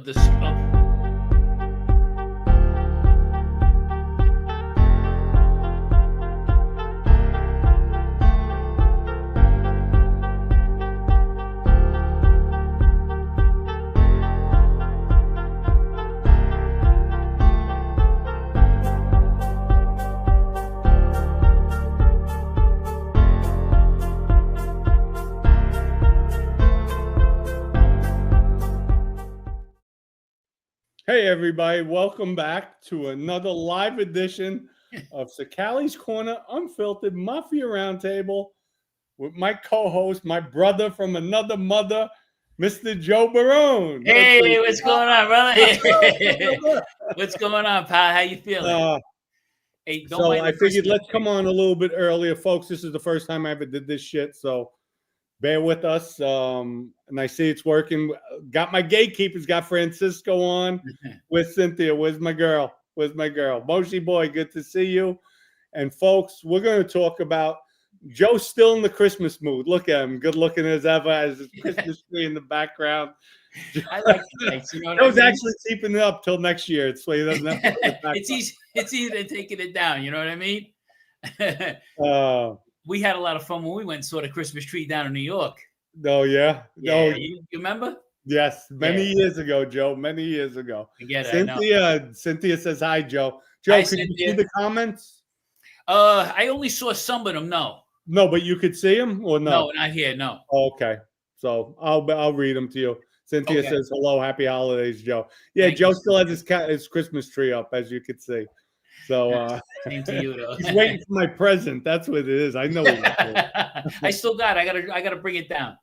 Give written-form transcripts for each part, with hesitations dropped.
of the. Hey everybody, welcome back to another live edition of Cicale's Corner Unfiltered Mafia RoundTable with my co-host, my brother from another mother, Mr. Joe Barone. Hey, what's going on, brother? What's going on, pal? How you feeling? Hey, so I figured let's come on a little bit earlier, folks. This is the first time I ever did this shit, so bear with us. And I see it's working. Got my gatekeepers. Got Francisco on with Cynthia. Where's my girl? Where's my girl? Moshi boy, good to see you. And folks, we're going to talk about Joe's still in the Christmas mood. Look at him, good looking as ever, as his Christmas tree in the background. I like lights, you know what Joe's I mean? actually keeping it up till next year. So he doesn't have to it's easy than taking it down. You know what I mean? We had a lot of fun when we went and saw the Christmas tree down in New York. Oh, yeah? Yeah, you remember? Yes, many years ago, Joe. Many years ago. Cynthia says hi, Joe. Joe, hi, could you see the comments? I only saw some of them. No, but you could see them or no? No, not here. No. Okay, so I'll read them to you. Cynthia says hello, happy holidays, Joe. Yeah, Thank Joe you. still has his Christmas tree up, as you could see. So same to you, though. He's waiting for my present. That's what it is. I know. I still got it. I gotta bring it down.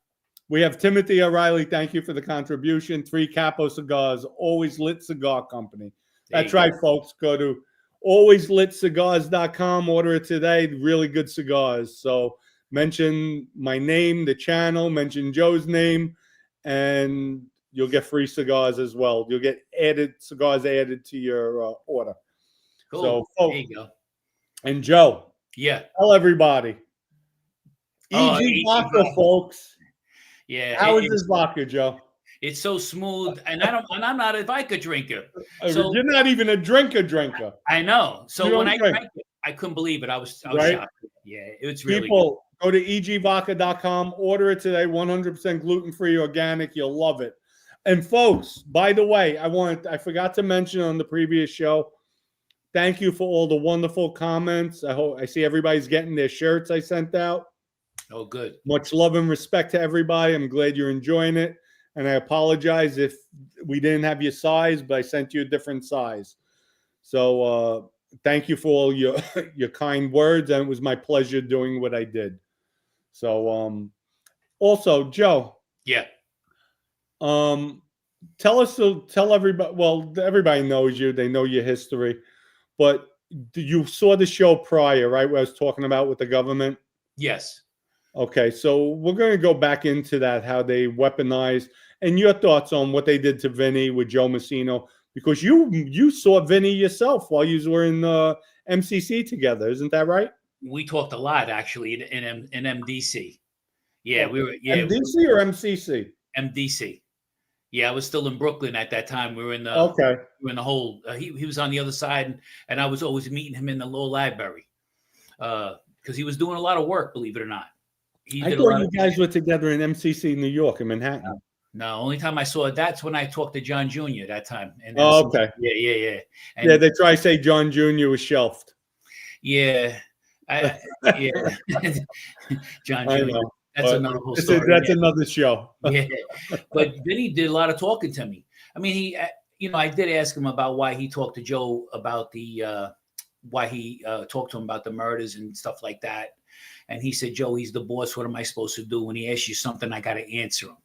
We have Timothy O'Reilly. Thank you for the contribution. 3 Capo cigars, Always Lit Cigar Company. That's right, folks. Go to alwayslitcigars.com. Order it today. Really good cigars. So mention my name, the channel, mention Joe's name, and you'll get free cigars as well. You'll get cigars added to your order. Cool. So, folks, there you go. And Joe, tell everybody. EG vodka, folks. Yeah. How is this vodka, Joe? It's so smooth, and I'm not a vodka drinker. So you're not even a drinker. I know. So when I drank it, I couldn't believe it. I was shocked. Yeah, it's really People, go to egvodka.com, order it today. 100% gluten-free, organic. You'll love it. And folks, by the way, I forgot to mention on the previous show. Thank you for all the wonderful comments. I see everybody's getting their shirts I sent out. Oh, good. Much love and respect to everybody. I'm glad you're enjoying it. And I apologize if we didn't have your size, but I sent you a different size. So thank you for all your kind words. And it was my pleasure doing what I did. So also, Joe. Yeah. Tell everybody, well, everybody knows you. They know your history. But you saw the show prior, right, where I was talking about with the government? Yes. Okay, so we're going to go back into that, how they weaponized, and your thoughts on what they did to Vinny with Joe Massino, because you saw Vinny yourself while you were in MCC together, isn't that right? We talked a lot, actually, in MDC. Yeah, okay. we were. Yeah, MDC or MCC? MDC. Yeah, I was still in Brooklyn at that time. We were in the we were in the whole. He was on the other side, and I was always meeting him in the Lower Library because he was doing a lot of work. Believe it or not, I thought you guys were together in MCC, New York, in Manhattan. No, only time I saw it, that's when I talked to John Jr. that time. And okay. Yeah. And yeah, they try to say John Jr. was shelved. Yeah. Yeah. John Jr. I know. That's another whole story. That's another show. Yeah. But Vinny did a lot of talking to me. I mean, I did ask him about why he talked to Joe about why he talked to him about the murders and stuff like that. And he said, Joe, he's the boss. What am I supposed to do? When he asks you something, I got to answer him.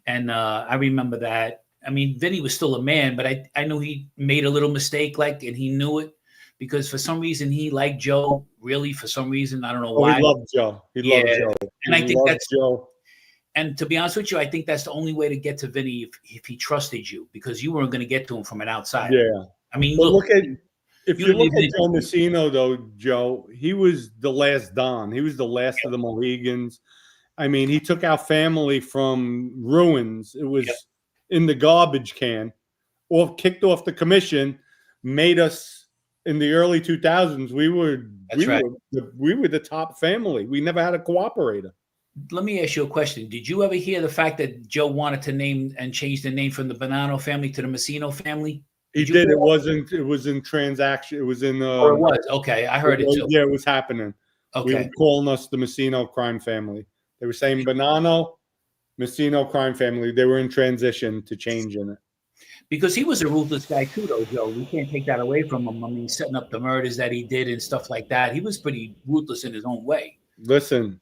And I remember that. I mean, Vinny was still a man, but I knew he made a little mistake, and he knew it because for some reason he liked Joe. Really, for some reason, I don't know why. He loved Joe. He loved Joe. And I think that's Joe. And to be honest with you, I think that's the only way to get to Vinny if he trusted you, because you weren't going to get to him from an outside. Yeah. I mean, if you look at Joe Massino, though, Joe, he was the last Don. He was the last of the Mohegans. I mean, he took our family from ruins. It was in the garbage can. or kicked off the commission, made us in the early 2000s. We were the top family. We never had a cooperator. Let me ask you a question. Did you ever hear the fact that Joe wanted to name and change the name from the Bonanno family to the Massino family? He did. It was in transaction. It was in. Or it was. Okay. I heard it too. Yeah, it was happening. Okay. We were calling us the Massino Crime Family. They were saying Bonanno, Massino Crime Family. They were in transition to changing it. Because he was a ruthless guy too, though, Joe. We can't take that away from him. I mean, setting up the murders that he did and stuff like that. He was pretty ruthless in his own way. Listen,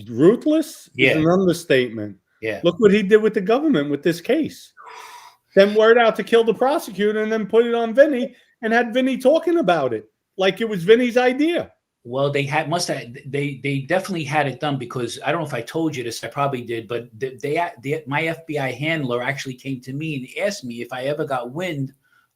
ruthless is an understatement. Yeah. Look what he did with the government with this case. Sent word out to kill the prosecutor and then put it on Vinny and had Vinny talking about it like it was Vinny's idea. Well, they definitely had it done, because I don't know if I told you this, I probably did, but my FBI handler actually came to me and asked me if I ever got wind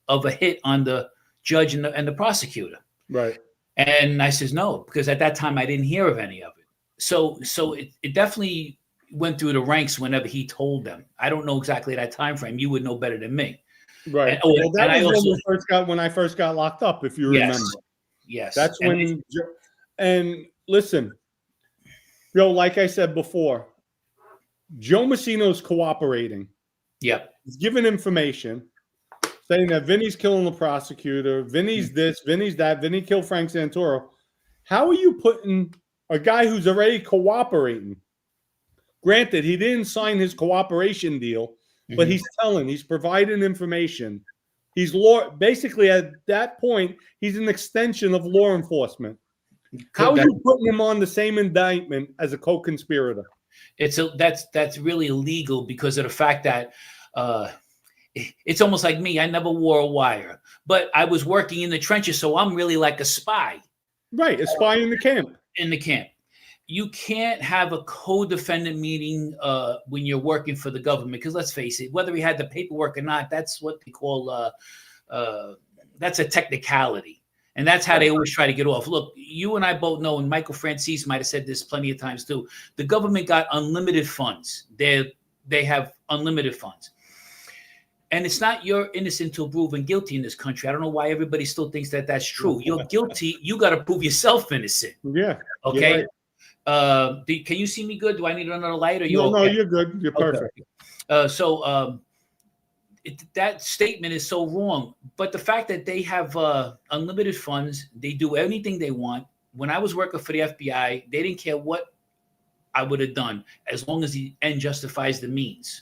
of a hit on the judge and the prosecutor. Right. And I says no, because at that time I didn't hear of any of it. So it definitely went through the ranks whenever he told them. I don't know exactly that time frame. You would know better than me. Right. Well, that was when I first got locked up, if you remember. Yes. That's when. And listen, Joe, like I said before, Joe Massino's cooperating. Yep. He's giving information, saying that Vinny's killing the prosecutor, Vinny's this, Vinny's that, Vinny killed Frank Santoro. How are you putting a guy who's already cooperating? Granted, he didn't sign his cooperation deal, but he's providing information. He's basically at that point, he's an extension of law enforcement. How are you putting him on the same indictment as a co-conspirator? That's really illegal because of the fact that it's almost like me. I never wore a wire, but I was working in the trenches, so I'm really like a spy. Right, a spy in the camp. In the camp. You can't have a co-defendant meeting when you're working for the government, because let's face it, whether he had the paperwork or not, that's what they call that's a technicality. And that's how they always try to get off. Look, you and I both know, and Michael Francis might have said this plenty of times too, the government got unlimited funds. They have unlimited funds. And it's not you're innocent until proven guilty in this country. I don't know why everybody still thinks that that's true. You're guilty. You got to prove yourself innocent. Yeah. Okay. Right. Can you see me good? Do I need another light? Or no, you're good. You're perfect. That statement is so wrong. But the fact that they have unlimited funds, they do anything they want. When I was working for the FBI, they didn't care what I would have done as long as the end justifies the means.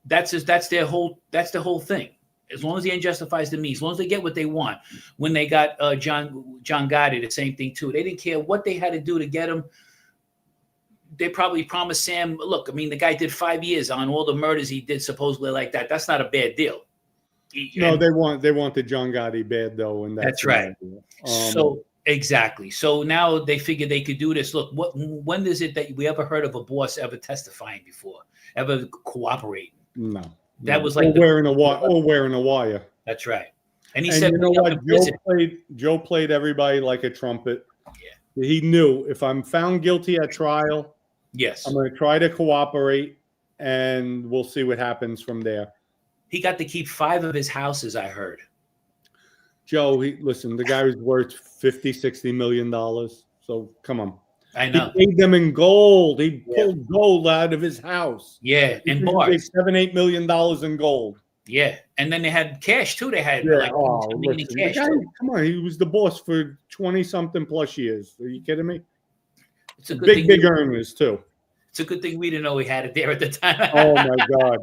That's the whole thing. As long as the end justifies the means, as long as they get what they want. When they got John Gotti, the same thing too. They didn't care what they had to do to get him. They probably promised Sam, look, I mean, the guy did 5 years on all the murders he did supposedly like that. That's not a bad deal. They wanted John Gotti bad though, and that's right. So exactly. So now they figure they could do this. Look, when is it that we ever heard of a boss ever testifying before, ever cooperating? No. That was like wearing a wire. That's right. And he said, you know what? Joe played everybody like a trumpet. Yeah. He knew if I'm found guilty at trial, yes, I'm going to try to cooperate, and we'll see what happens from there. He got to keep 5 of his houses, I heard. Joe, listen, the guy was worth $50-60 million. So come on. I know. He paid them in gold. He pulled gold out of his house. Yeah, and bars. $7-8 million in gold. Yeah, and then they had cash too. They had cash. Come on, he was the boss for 20-something plus years. Are you kidding me? It's a good big earners too. It's a good thing we didn't know we had it there at the time. Oh my God!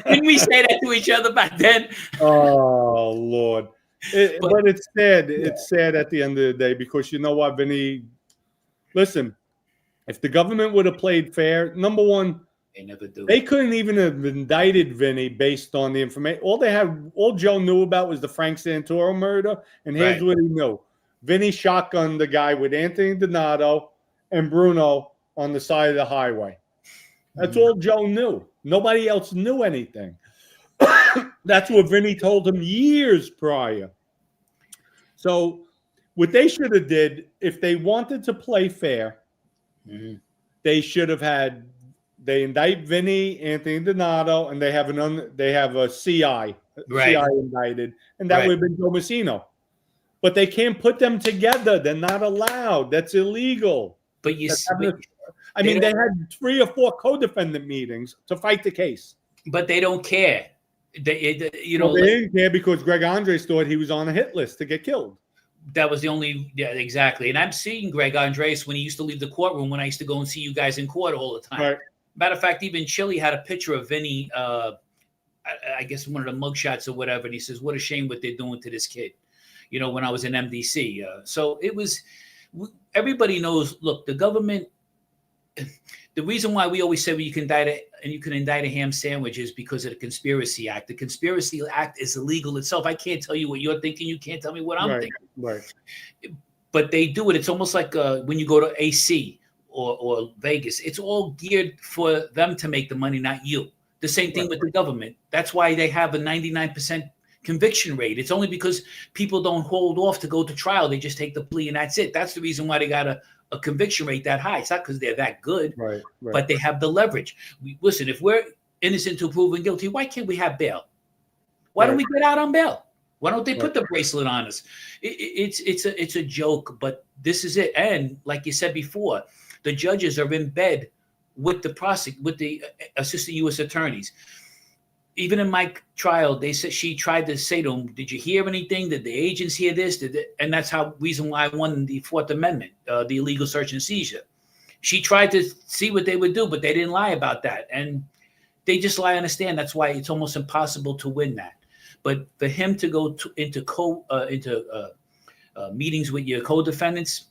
Didn't we say that to each other back then? Oh Lord! But it's sad. It's sad at the end of the day, because you know what, Vinny. Listen, if the government would have played fair, number one, they never do. They couldn't even have indicted Vinny based on the information. All Joe knew about was the Frank Santoro murder, and here's what he knew: Vinny shotgunned the guy with Anthony Donato and Bruno on the side of the highway. That's all Joe knew. Nobody else knew anything. That's what Vinny told him years prior. So what they should have did, if they wanted to play fair, they should have had they indict Vinny, Anthony Donato, and they have a CI, right. CI indicted, and that would have been Joe Massino. But they can't put them together. They're not allowed. That's illegal. But I mean, they had 3 or 4 co-defendant meetings to fight the case. But they don't care. They didn't care because Greg Andres thought he was on a hit list to get killed. That was the only, exactly. And I'm seeing Greg Andres when he used to leave the courtroom when I used to go and see you guys in court all the time. Right. Matter of fact, even Chili had a picture of Vinny, I guess one of the mugshots or whatever, and he says, "What a shame what they're doing to this kid," when I was in MDC. So it was, everybody knows, look, the government, the reason why we always say you can indict a ham sandwich is because of the Conspiracy Act. The Conspiracy Act is illegal itself. I can't tell you what you're thinking. You can't tell me what I'm thinking. Right. But they do it. It's almost like when you go to AC or Vegas. It's all geared for them to make the money, not you. The same thing with the government. That's why they have a 99% conviction rate. It's only because people don't hold off to go to trial. They just take the plea and that's it. That's the reason why they got a conviction rate that high. It's not because they're that good, but they have the leverage. Listen, if we're innocent to proven guilty, why can't we have bail? Why don't we get out on bail? Why don't they put the bracelet on us? It's a joke, but this is it. And like you said before, the judges are in bed with the assistant U.S. attorneys. Even in my trial, they said she tried to say to him, "Did you hear anything? Did the agents hear this?" And that's how reason why I won the 4th Amendment, the illegal search and seizure. She tried to see what they would do, but they didn't lie about that, and they just lie on the stand. That's why it's almost impossible to win that. But for him to go into meetings with your co-defendants.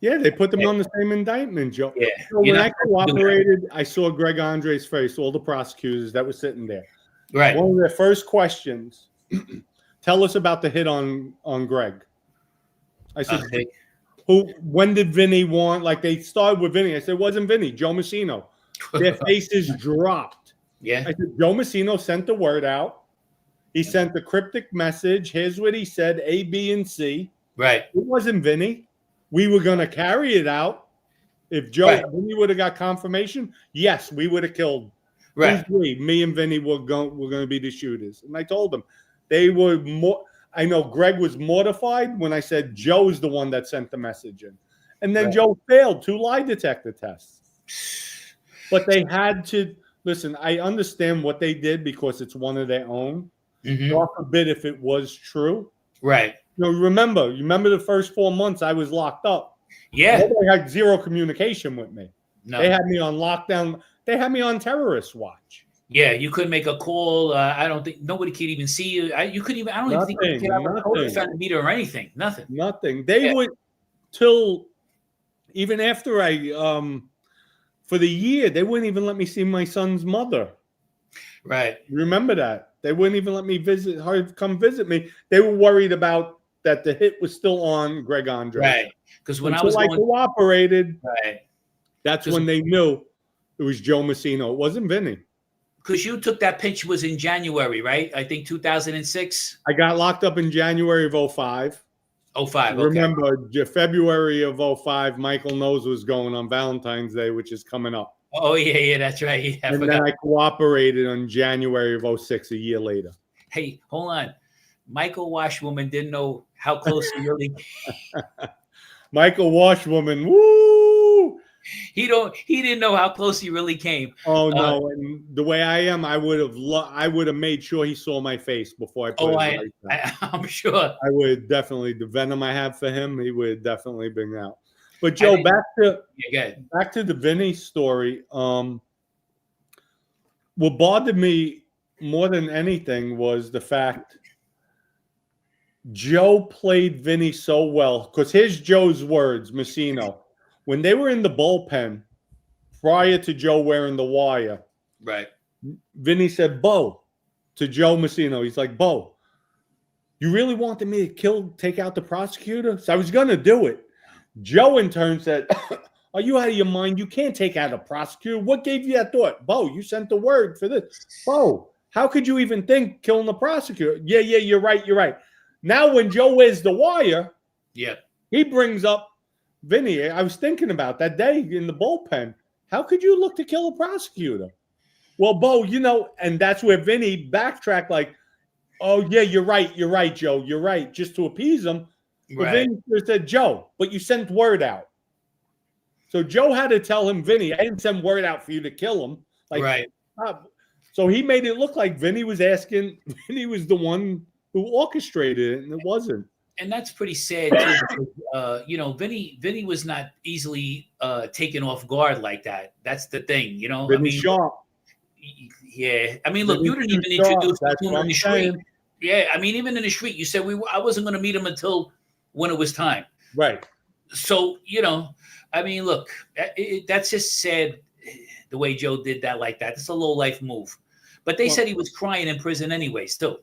Yeah, they put them on the same indictment, Joe. Yeah. So when I cooperated, I saw Greg Andres' face, all the prosecutors that were sitting there. Right. One of their first questions, tell us about the hit on Greg. I said, when did Vinny want? Like they started with Vinny. I said, it wasn't Vinny, Joe Massino. Their faces dropped. Yeah. I said, Joe Massino sent the word out. He sent the cryptic message. Here's what he said, A, B, and C. Right. It wasn't Vinny. We were going to carry it out. If Vinny would have got confirmation, yes, we would have killed. Right. Me and Vinny were going to be the shooters. And I told them they were more. I know Greg was mortified when I said Joe's the one that sent the message in. And then Joe failed 2 lie detector tests. But they had to listen. I understand what they did because it's one of their own. God forbid if it was true. Right. Remember the first 4 months I was locked up. Yeah. Nobody had 0 communication with me. No. They had me on lockdown. They had me on terrorist watch. Yeah, you couldn't make a call. I don't think nobody could even see you. You couldn't even. I don't even think you could have a co-defendant meter or anything. Nothing. They would till even after I for the year they wouldn't even let me see my son's mother. Right. Remember that. They wouldn't even let me come visit me. They were worried about that the hit was still on Greg Andres. Right. Because when I cooperated, that's when they knew it was Joe Massino. It wasn't Vinny. Because you took that picture was in January, right? I think 2006. I got locked up in January of 05. 05. Remember, February of 05, Michael knows what's going on Valentine's Day, which is coming up. Oh, yeah, that's right. Yeah, and then I cooperated on January of 06, a year later. Hey, hold on. Michael Washwoman didn't know how close he really Michael Washwoman, woo! He didn't know how close he really came. Oh no! And the way I am, I would have made sure he saw my face before I put I'm sure. I would definitely, the venom I have for him, he would definitely bring out. But Joe, back to the Vinny story. What bothered me more than anything was the fact Joe played Vinny so well. Because here's Joe's words, Massino. When they were in the bullpen, prior to Joe wearing the wire, right? Vinny said, "Bo," to Joe Massino. He's like, "Bo, you really wanted me to take out the prosecutor?" So I was going to do it. Joe in turn said, "Are you out of your mind? You can't take out a prosecutor. What gave you that thought? Bo, you sent the word for this. Bo, how could you even think killing the prosecutor?" Yeah, you're right. Now when Joe wears the wire, he brings up Vinny. I was thinking about that day in the bullpen. How could you look to kill a prosecutor? Well, Bo, you know, and that's where Vinny backtracked like, oh, yeah, you're right, Joe, you're right, just to appease him. But Vinny said, Joe, but you sent word out. So Joe had to tell him, Vinny, I didn't send word out for you to kill him. Like, so he made it look like Vinny was asking, Vinny was the one who orchestrated it, and it wasn't. And that's pretty sad too, because, you know, Vinny was not easily taken off guard like that. That's the thing, you know. Vinny sharp. Yeah, I mean, look, you didn't even introduce him in the street. Yeah, I mean, even in the street, you said I wasn't going to meet him until when it was time. Right. So, you know, I mean, look, that's just sad the way Joe did that like that. It's a low life move. But they said he was crying in prison anyways, too.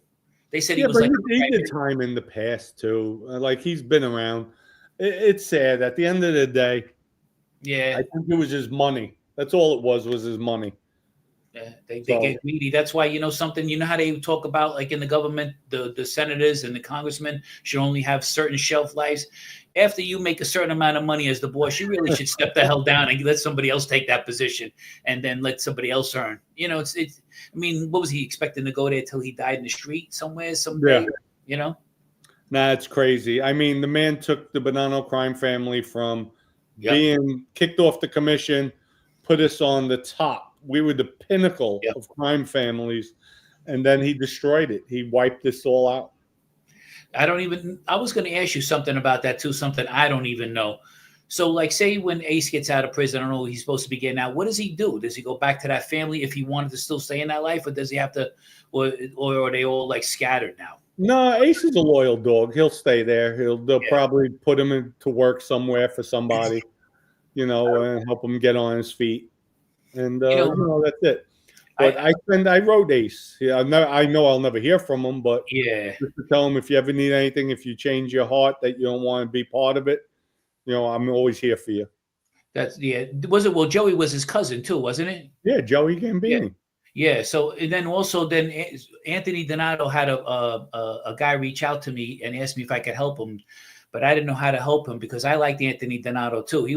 They said he was like he did time in the past too. Like he's been around. It's sad. At the end of the day, yeah, I think it was his money. That's all it was his money. Yeah, they get greedy. That's why, you know, something, you know how they talk about, like in the government, the senators and the congressmen should only have certain shelf lives. After you make a certain amount of money as the boss, you really should step the hell down and let somebody else take that position, and then let somebody else earn. You know, it's. I mean, what was he expecting to go there till he died in the street somewhere someday? Yeah. You know. Nah, it's crazy. I mean, the man took the Bonanno Crime Family from being kicked off the commission, put us on the top. We were the pinnacle of crime families, and then he destroyed it. He wiped this all out. I was going to ask you something about that too, something I don't even know. So, like, say when Ace gets out of prison, I don't know what he's supposed to be getting out. What does he do? Does he go back to that family if he wanted to still stay in that life, or does he have to, or are they all like scattered now? No, Ace is a loyal dog. He'll stay there. They'll probably put him to work somewhere for somebody, you know, and help him get on his feet. And you know, that's it. But I wrote Ace. Yeah, I know I'll never hear from him, but just to tell him if you ever need anything, if you change your heart that you don't want to be part of it, you know, I'm always here for you. That's Was it? Well, Joey was his cousin too, wasn't it? Yeah, Joey Gambini. Yeah. So, and then also, Anthony Donato had a guy reach out to me and asked me if I could help him, but I didn't know how to help him because I liked Anthony Donato too. He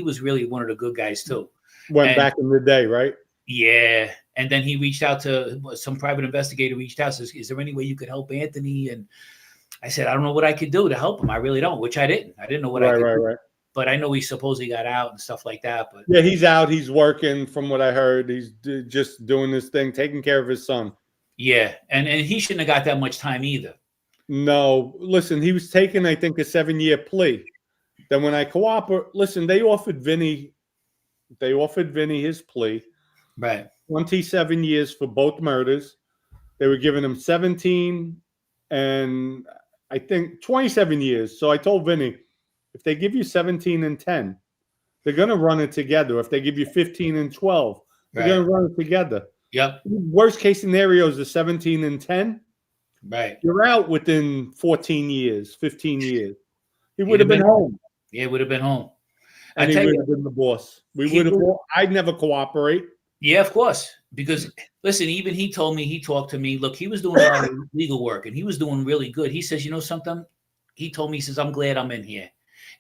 was really one of the good guys too. Back in the day, right? Yeah. And then he reached out to some private investigator, says, is there any way you could help Anthony? And I said, I don't know what I could do to help him. I really don't, which I didn't. I didn't know what I could do. Right. But I know he supposedly got out and stuff like that. But yeah, he's out. He's working from what I heard. He's just doing his thing, taking care of his son. Yeah. And he shouldn't have got that much time either. No. Listen, he was taking, I think, a 7-year plea. Then when I listen, they offered Vinny his plea. Right. 27 years for both murders. They were giving him 17 and I think 27 years. So I told Vinny, if they give you 17 and 10, they're going to run it together. If they give you 15 and 12, they're going to run it together. Yep. Worst case scenario is the 17 and 10. Right. You're out within 14 years, 15 years. He would have been home. Yeah, would have been home. And he would have been the boss. I'd never cooperate. Yeah, of course. Because listen, even he told me, he talked to me. Look, he was doing a lot of legal work and he was doing really good. He says, you know something? He told me, he says, I'm glad I'm in here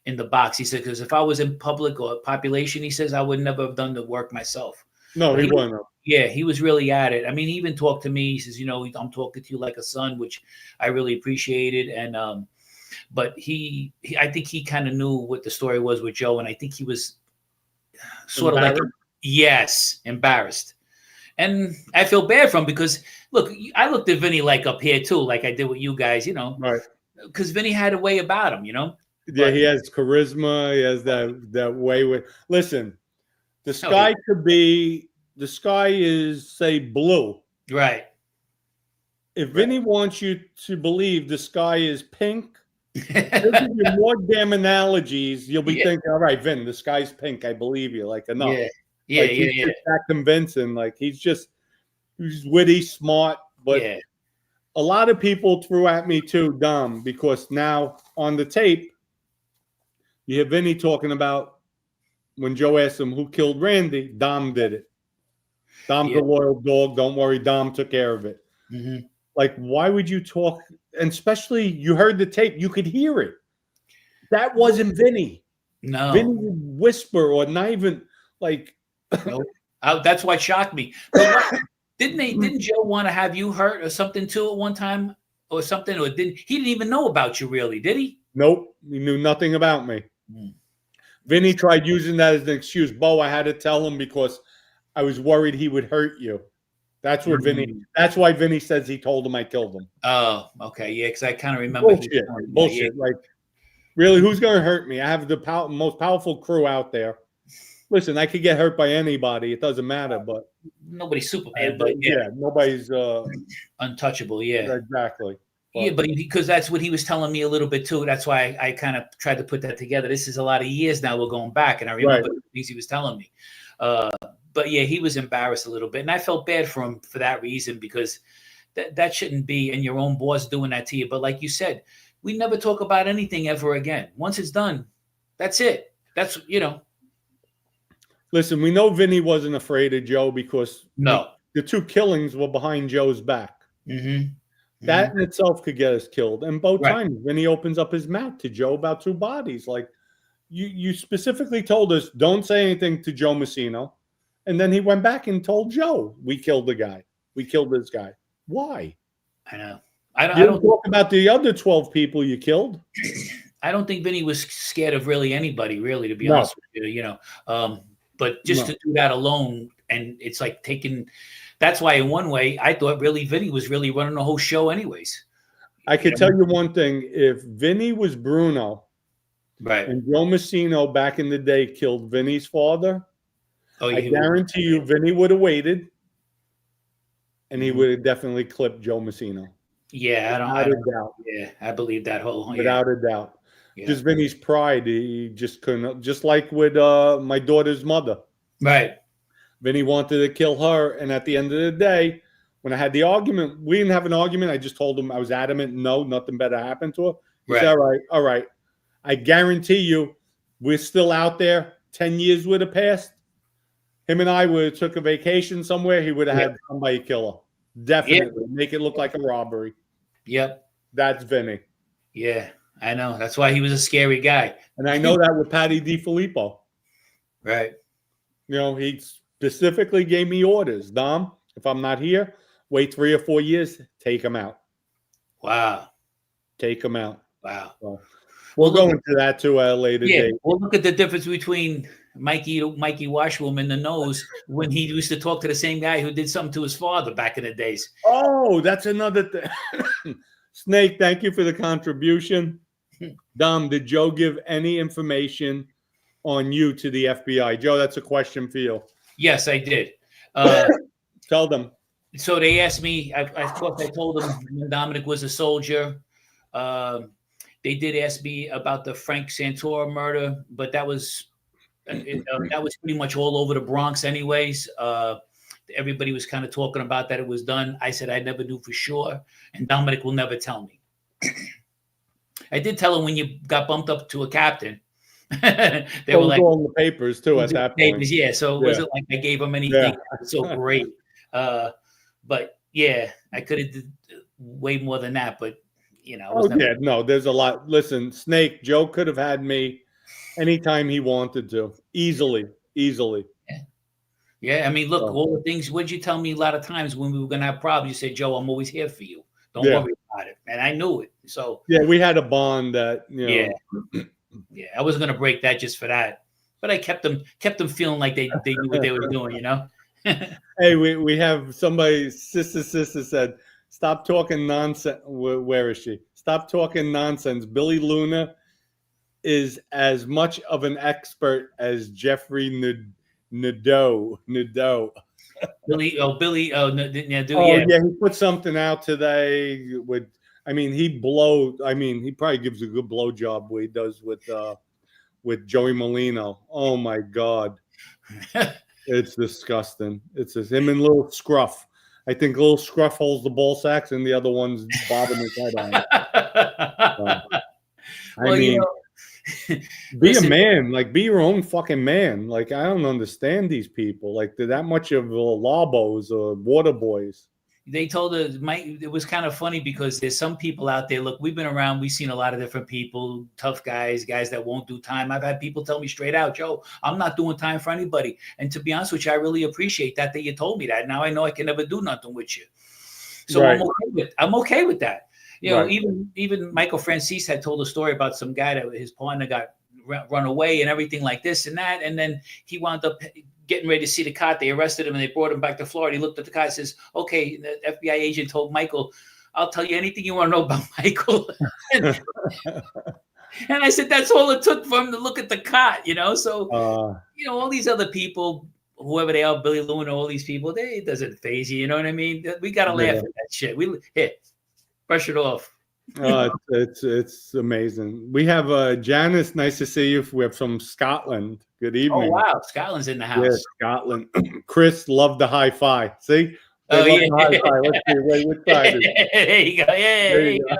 in the box. He said, because if I was in public or population, he says, I would never have done the work myself. No, he wouldn't. Yeah, he was really at it. I mean, he even talked to me. He says, you know, I'm talking to you like a son, which I really appreciated. And but I think he kind of knew what the story was with Joe, and I think he was sort of like, embarrassed. And I feel bad for him because, look, I looked at Vinny like up here too, like I did with you guys, you know, right? Because Vinny had a way about him, you know. Yeah, he has charisma. He has that way with. Listen, the sky is, say, blue, right? If Vinny wants you to believe the sky is pink, give you more damn analogies. You'll be thinking, all right, Vin, the sky's pink. I believe you. Like enough. Yeah, he's that convincing. Like he's witty, smart, but a lot of people threw at me too, Dom, because now on the tape, you hear Vinny talking about when Joe asked him who killed Randy, Dom did it. Dom's a loyal dog. Don't worry, Dom took care of it. Mm-hmm. Like, why would you talk? And especially, you heard the tape. You could hear it. That wasn't Vinny. No. Vinny would whisper or not even, like, No, that's what shocked me. But didn't Joe want to have you hurt or something too at one time or something? Or he didn't even know about you really, did he? Nope. He knew nothing about me. Vinny tried using that as an excuse. Bo, I had to tell him because I was worried he would hurt you. That's what Vinny. That's why Vinny says he told him I killed him. Oh, okay, yeah, because I kind of remember. Bullshit. Like, really, who's going to hurt me? I have the most powerful crew out there. Listen, I could get hurt by anybody. It doesn't matter, but nobody's Superman. But yeah, nobody's untouchable. Yeah, exactly. But, yeah, but because that's what he was telling me a little bit too. That's why I kind of tried to put that together. This is a lot of years now. We're going back, and I remember the things he was telling me. But yeah, he was embarrassed a little bit, and I felt bad for him for that reason because that shouldn't be, and your own boss doing that to you. But like you said, we never talk about anything ever again. Once it's done, that's it. That's Listen, we know Vinny wasn't afraid of Joe because the two killings were behind Joe's back. That in itself could get us killed. And both times, Vinny opens up his mouth to Joe about two bodies. Like you specifically told us, don't say anything to Joe Massino. And then he went back and told Joe, we killed the guy. We killed this guy. Why? I know. I don't talk about the other 12 people you killed. I don't think Vinny was scared of really anybody, really, to be honest with you. But just to do that alone, and it's like taking. That's why, in one way, I thought really Vinny was really running the whole show, anyways. I can tell you one thing: if Vinny was Bruno, and Joe Massino back in the day killed Vinny's father, I guarantee you, Vinny would have waited, and he would have definitely clipped Joe Massino. Yeah, I don't doubt. Yeah, I believe that without a doubt. Yeah. Just Vinny's pride. He just couldn't. Just like with my daughter's mother. Right. Vinny wanted to kill her, and at the end of the day, when I had the argument, we didn't have an argument. I just told him I was adamant. No, nothing better happened to her. He said, all right. I guarantee you, we're still out there. 10 years would have passed. Him and I would have took a vacation somewhere. He would have had somebody kill her. Definitely make it look like a robbery. Yep. That's Vinny. Yeah, I know. That's why he was a scary guy. And I know that with Patty DiFilippo. Right. You know, he specifically gave me orders. Dom, if I'm not here, wait 3 or 4 years, take him out. Wow. Take him out. Wow. So we'll go into that too at a later date. We'll look at the difference between Mikey Washwoman, the nose, when he used to talk to the same guy who did something to his father back in the days. Oh, that's another thing. Snake, thank you for the contribution. Dom, did Joe give any information on you to the FBI? Joe, that's a question for you. Yes, I did. Tell them. So they asked me, of course, I told them when Dominick was a soldier. They did ask me about the Frank Santora murder, but that was pretty much all over the Bronx anyways. Everybody was kind of talking about that it was done. I said I never knew for sure, and Dominick will never tell me. I did tell him when you got bumped up to a captain. They were like all the papers too at that point. Yeah, so it wasn't like I gave him anything so great. But yeah, I could have did way more than that. But you know, there's a lot. Listen, Snake, Joe could have had me anytime he wanted to, easily. Yeah, I mean, look, all the things. What'd you tell me a lot of times when we were gonna have problems? You said, "Joe, I'm always here for you. Don't worry about it." And I knew it. So we had a bond that Yeah, I wasn't gonna break that just for that. But I kept them feeling like they knew what they were doing, you know. Hey, we have somebody. Sister said, "Stop talking nonsense." Where is she? Stop talking nonsense. Billy Luna is as much of an expert as Jeffrey Nadeau. Billy. He put something out today with. He probably gives a good blowjob what he does with Joey Molino. Oh my God. It's disgusting. It's just him and Little Scruff. I think Little Scruff holds the ball sacks and the other one's bobbing his head on. Be a man. Like, be your own fucking man. Like, I don't understand these people. Like, they're that much of labos or water boys. they told her, it was kind of funny because there's some people out there. Look, we've been around. We've seen a lot of different people, tough guys that won't do time. I've had people tell me straight out, Joe, I'm not doing time for anybody. And to be honest with you, I really appreciate that you told me that. Now I know I can never do nothing with you. So right. I'm okay with that. You know, right. even Michael Francis had told a story about some guy that his partner got run away and everything like this and that. And then he wound up getting ready to see the cop. They arrested him and they brought him back to Florida. He looked at the guy and says, okay, the FBI agent told Michael, I'll tell you anything you want to know about Michael. And I said, that's all it took for him to look at the cot, you know? So, you know, all these other people, whoever they are, Billy Luna, all these people, it doesn't faze you, you know what I mean? We got to laugh at that shit. Brush it off. It's amazing. We have Janice. Nice to see you. We have from Scotland. Good evening. Oh wow, Scotland's in the house. Yeah, Scotland. Chris loved the high five. See? Oh yeah. Let's see. Wait, which side? There you go. Yeah, there you go.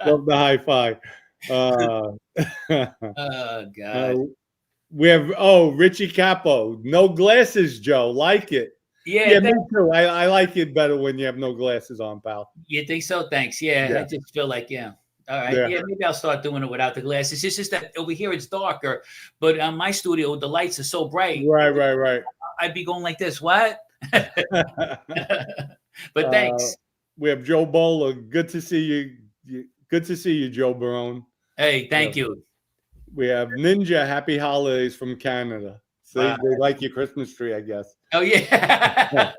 Love the high five. Oh God. We have Richie Capo. No glasses, Joe. Like it. Yeah, me too. I like it better when you have no glasses on, pal. You think so? Thanks. Yeah. I just feel like, all right. Yeah, maybe I'll start doing it without the glasses. It's just that over here it's darker, but on my studio, the lights are so bright. Right. I'd be going like this. What? But thanks. We have Joe Bowler. Good to see you. Good to see you, Joe Barone. Hey, thank you. We have Ninja. Happy holidays from Canada. So they like your Christmas tree, I guess. Oh, yeah.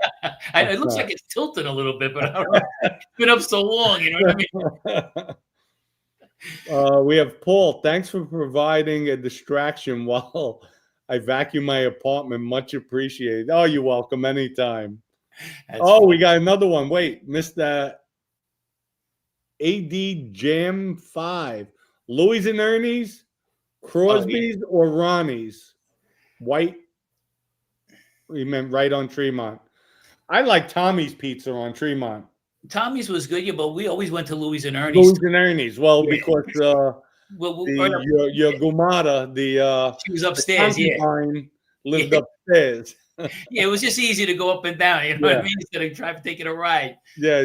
It looks like it's tilting a little bit, but I don't know. It's been up so long, you know what I mean? We have Paul. Thanks for providing a distraction while I vacuum my apartment. Much appreciated. Oh, you're welcome. Anytime. Funny. We got another one. Wait, Mr. AD Jam 5. Louis and Ernie's, Crosby's, or Ronnie's? White, you meant right on Tremont. I like Tommy's Pizza on Tremont. Tommy's was good, but we always went to Louis and Ernie's. Louis and Ernie's. Well, because your Gumata, she was upstairs. Lived upstairs. Yeah, it was just easy to go up and down. You know what I mean? Instead of trying to take a ride. Yeah,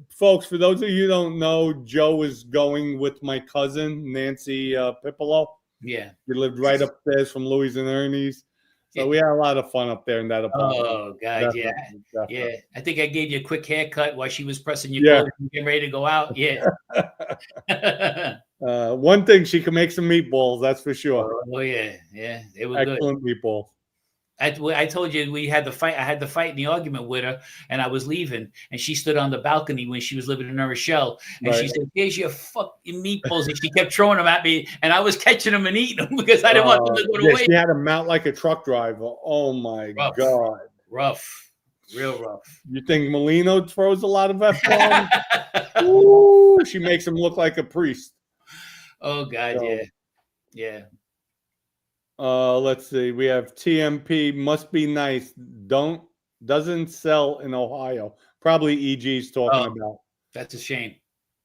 folks. For those of you who don't know, Joe is going with my cousin Nancy Pipolo. Yeah, we lived right upstairs from Louis and Ernie's, so we had a lot of fun up there in that apartment. Oh God, definitely. Yeah. I think I gave you a quick haircut while she was pressing your clothes and getting ready to go out. Yeah. One thing, she can make some meatballs. That's for sure. Oh yeah, they were excellent meatballs. I told you we had the fight. I had the fight in the argument with her, and I was leaving, and she stood on the balcony when she was living in New Rochelle, and she said, "Here's your fucking meatballs," and she kept throwing them at me, and I was catching them and eating them because I didn't want them to go to waste. She had them out like a truck driver. Oh my God, rough, real rough. You think Molino throws a lot of F-bombs? Ooh, she makes him look like a priest. Oh God, yeah. Let's see. We have TMP. Must be nice. Doesn't sell in Ohio. Probably EG's talking about. That's a shame.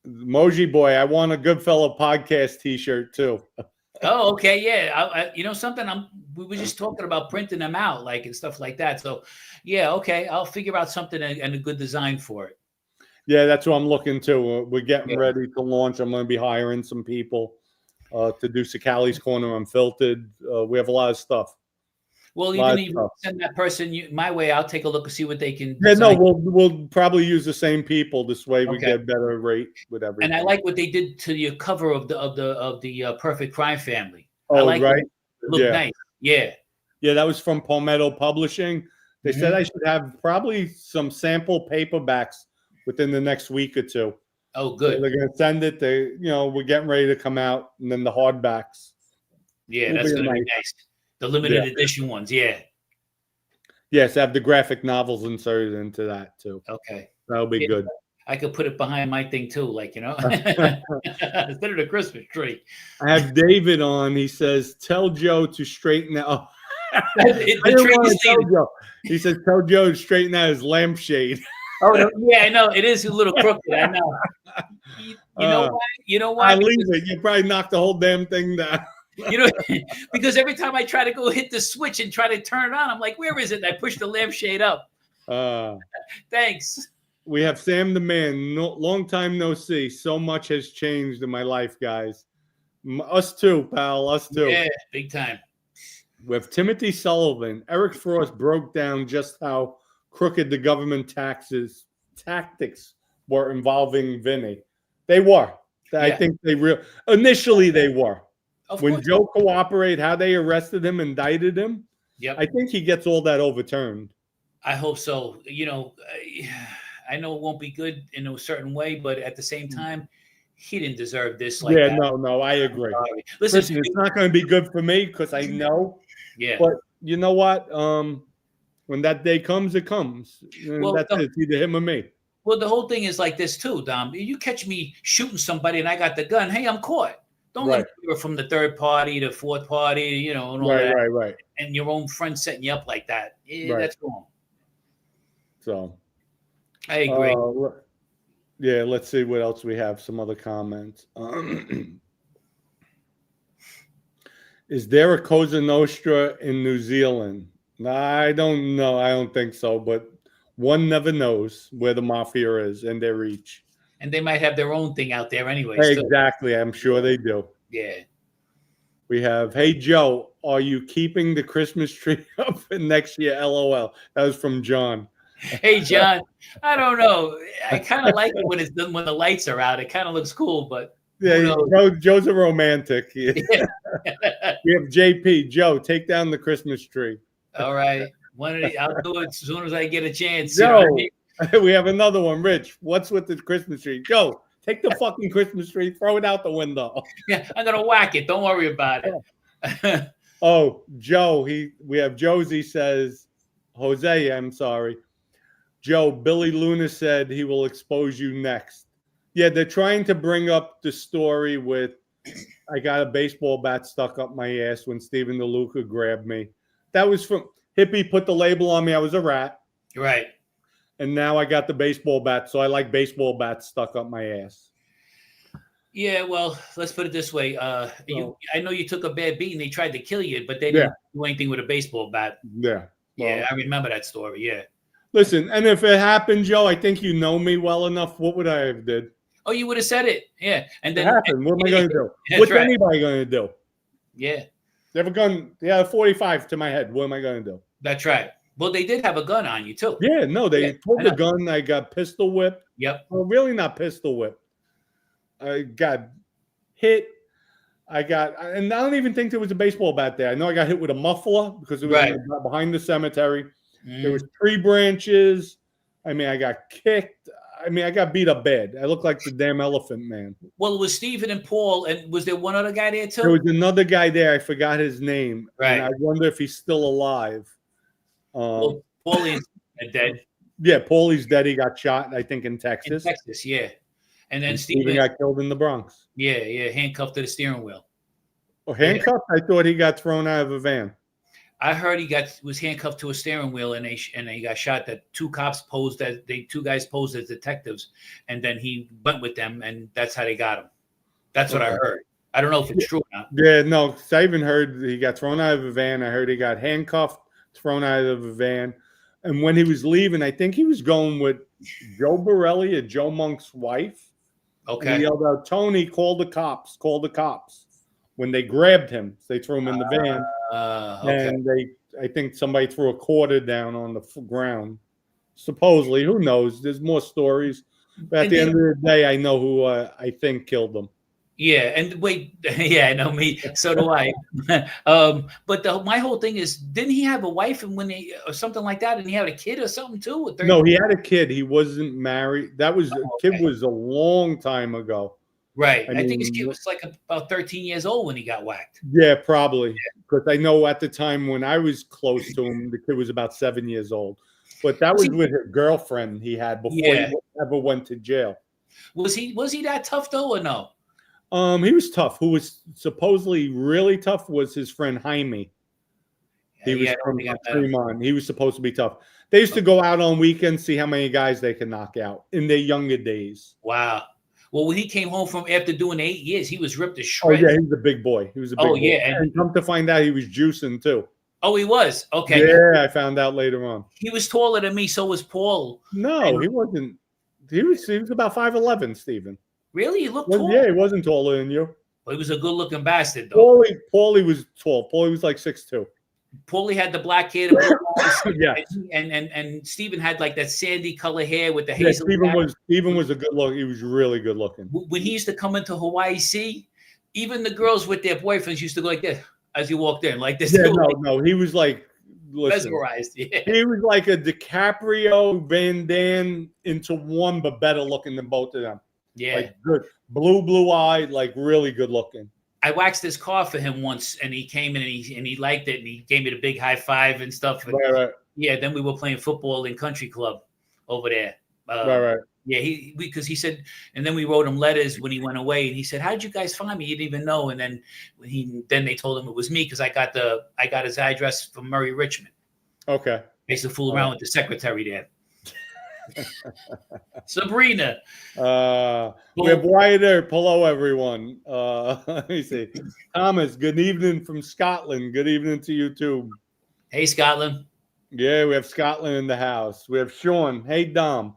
Moji boy, I want a Goodfellow podcast T-shirt too. Oh, okay, yeah. You know something? We were just talking about printing them out, like and stuff like that. So, yeah, okay. I'll figure out something and a good design for it. Yeah, that's what I'm looking to. We're getting ready to launch. I'm going to be hiring some people to do Cicale's Corner Unfiltered. We have a lot of stuff. Well, you can even send that person my way. I'll take a look and see what they can. Yeah, design. No, we'll probably use the same people. This way, we get a better rate with everything. And I like what they did to the cover of the Perfect Crime Family. Oh, I like right. It looked nice. Yeah. Yeah, that was from Palmetto Publishing. They said I should have probably some sample paperbacks within the next week or two. Oh, good. So they're going to send it. We're getting ready to come out, and then the hardbacks. Yeah, that's going to be nice. The limited edition ones, Yes, have the graphic novels inserted into that too. Okay, that'll be good. I could put it behind my thing too, instead of the Christmas tree. I have David on. He says, "Tell Joe to straighten out." He says, "Tell Joe to straighten out his lampshade." Oh no, yeah, I know it is a little crooked. I know. You know why? I leave it. You probably knock the whole damn thing down. Because every time I try to go hit the switch and try to turn it on, I'm like, where is it? And I push the lampshade up. Thanks. We have Sam the Man. Long time no see. So much has changed in my life, guys. Us too, pal. Us too. Yeah, big time. We have Timothy Sullivan. Eric Frost broke down just how crooked the government tactics were involving Vinny. They were. Yeah. I think initially they were. When Joe cooperated, how they arrested him, indicted him. Yep. I think he gets all that overturned. I hope so. I know it won't be good in a certain way, but at the same time, he didn't deserve this. Like that. No, I agree. Listen, it's not going to be good for me because I know. Yeah. But you know what? When that day comes, it comes. Well, that's it. It's either him or me. Well, the whole thing is like this too, Dom. You catch me shooting somebody and I got the gun. Hey, I'm caught. Don't let me hear from the third party, the fourth party, and all that. Right. And your own friend setting you up like that. That's wrong. So, I agree. Yeah, let's see what else we have. Some other comments. Is there a Cosa Nostra in New Zealand? I don't know. I don't think so. But one never knows where the mafia is and their reach. And they might have their own thing out there anyway. Exactly. I'm sure they do. Yeah. We have, hey, Joe, are you keeping the Christmas tree up for next year? LOL. That was from John. Hey, John, I don't know. I kind of like it when it's done, when the lights are out. It kind of looks cool, but yeah, Joe's a romantic. Yeah. We have JP. Joe, take down the Christmas tree. All right. I'll do it as soon as I get a chance. Joe, we have another one. Rich, what's with the Christmas tree? Joe, take the fucking Christmas tree, throw it out the window. Yeah, I'm gonna whack it. Don't worry about it. Oh, Joe, we have Josie says, Jose, I'm sorry. Joe, Billy Luna said he will expose you next. Yeah, they're trying to bring up the story with I got a baseball bat stuck up my ass when Steven DeLuca grabbed me. That was from Hippie put the label on me. I was a rat. Right. And now I got the baseball bat, so I like baseball bats stuck up my ass. Yeah, well, let's put it this way. I know you took a bad beat and they tried to kill you, but they didn't do anything with a baseball bat. Yeah. Well, I remember that story, yeah. Listen, and if it happened, Joe, I think you know me well enough. What would I have did? Oh, you would have said it. Yeah. And then it happened. What am I going to do? What's anybody going to do? Yeah. They have a gun. They have a 45 to my head. What am I going to do? That's right. Well, they did have a gun on you, too. Yeah, no, they pulled the gun. I got pistol whipped. Yep. Well, really not pistol whipped. I got hit. And I don't even think there was a baseball bat there. I know I got hit with a muffler because it was behind the cemetery. There was tree branches. I mean, I got kicked. I mean, I got beat up bad. I looked like the damn Elephant Man. Well, it was Stephen and Paul, and was there one other guy there too? There was another guy there. I forgot his name. Right. And I wonder if he's still alive. Well, Paulie's dead. Yeah, Paulie's dead. He got shot, I think, in Texas. In Texas, yeah. And then Stephen got killed in the Bronx. Yeah, handcuffed to the steering wheel. Oh, handcuffed? Yeah. I thought he got thrown out of a van. I heard he was handcuffed to a steering wheel and he got shot. That two guys posed as detectives, and then he went with them, and that's how they got him. That's what I heard. I don't know if it's true or not. Yeah, no, I even heard he got thrown out of a van. I heard he got handcuffed, thrown out of a van, and when he was leaving, I think he was going with Joe Borelli or Joe Monk's wife. Okay. And he yelled out, "Tony, call the cops! Call the cops!" When they grabbed him, they threw him in the van. And I think somebody threw a quarter down on the ground. Supposedly, who knows? There's more stories. But at the end of the day, I know who I think killed them. Yeah, and wait, yeah, I know me. So do I. But my whole thing is, didn't he have a wife and or something like that, and he had a kid or something too? No, he had a kid. He wasn't married. That was kid was a long time ago. Right. I think his kid was like about 13 years old when he got whacked. Yeah, probably. Because I know at the time when I was close to him, the kid was about 7 years old. But that was with his girlfriend he had before he ever went to jail. Was he that tough though or no? He was tough. Who was supposedly really tough was his friend Jaime. He was from Fremont. He was supposed to be tough. They used to go out on weekends, see how many guys they could knock out in their younger days. Wow. Well, when he came home from after doing 8 years, he was ripped to shreds. Oh, yeah, he was a big boy. He was a big boy. Yeah. And come to find out, he was juicing, too. Oh, he was? Okay. Yeah, I found out later on. He was taller than me, so was Paul. No, he wasn't. He was about 5'11", Stephen. Really? He looked tall? Yeah, he wasn't taller than you. Well, he was a good-looking bastard, though. Paulie was tall. Paulie was like 6'2". Paulie had the black hair, the blue eyes, yeah, and Stephen had like that sandy color hair with the yeah. hazel. Stephen was a good look. He was really good looking. When he used to come into Hawaii Sea, even the girls with their boyfriends used to go like this as he walked in, like this. Yeah, no, he was like mesmerized. Yeah. He was like a DiCaprio, Van Damme into one, but better looking than both of them. Yeah, like good, blue eyed, like really good looking. I waxed his car for him once, and he came in and he liked it, and he gave me the big high five and stuff. And right. Yeah, then we were playing football in country club over there. Right. Yeah, because he said, and then we wrote him letters when he went away, and he said, "How did you guys find me? You didn't even know." And then they told him it was me because I got his address from Murray Richmond. Okay. I used to fool around with the secretary there. Sabrina. We have Wyatt Earp. Hello, everyone. Let me see. Thomas, good evening from Scotland. Good evening to you, too. Hey, Scotland. Yeah, we have Scotland in the house. We have Sean. Hey, Dom.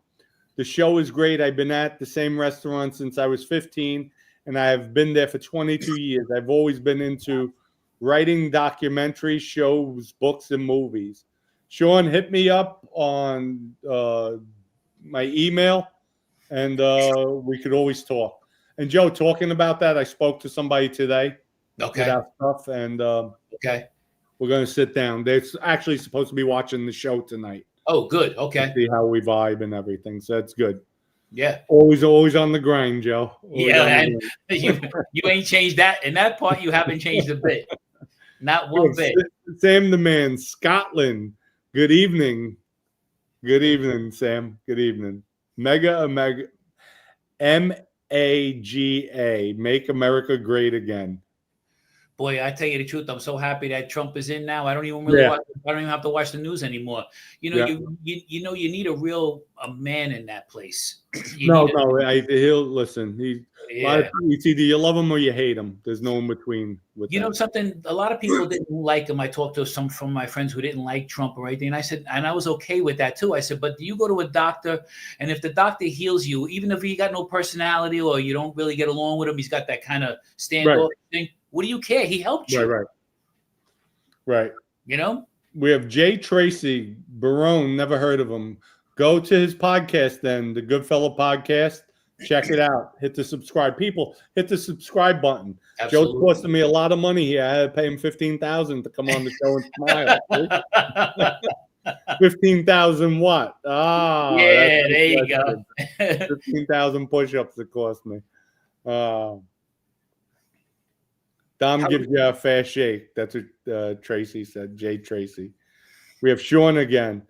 The show is great. I've been at the same restaurant since I was 15, and I have been there for 22 years. I've always been into writing documentaries, shows, books, and movies. Sean, hit me up on my email, and we could always talk. And Joe, talking about that, I spoke to somebody today. Okay. About stuff, and okay, we're going to sit down. They're actually supposed to be watching the show tonight. Oh, good. Okay. See how we vibe and everything. So that's good. Yeah. Always on the grind, Joe. And you ain't changed that. In that part, you haven't changed a bit. Not one bit. Sam the Man, Scotland. Good evening. Good evening, Sam. Good evening. Mega MAGA. Make America Great Again. Boy, I tell you the truth, I'm so happy that Trump is in now. I don't even really I don't even have to watch the news anymore. You know, you need a real man in that place. He'll listen. It's either you love him or you hate him. There's no in between. You know something? A lot of people didn't like him. I talked to some from my friends who didn't like Trump or anything, and I said, and I was okay with that too. I said, but you go to a doctor, and if the doctor heals you, even if he got no personality or you don't really get along with him, he's got that kind of standoff thing. What do you care? He helped you. Right. You know? We have Jay Tracy, Barone, never heard of him. Go to his podcast then, the Goodfellow Podcast. Check it out. Hit the subscribe. People, hit the subscribe button. Absolutely. Joe's costing me a lot of money here. I had to pay him $15,000 to come on the show and smile. 15,000 what? Ah, yeah, there you go. 15,000 push-ups it cost me. Dom gives you a fair shake. That's what Tracy said. Jay Tracy. We have Sean again.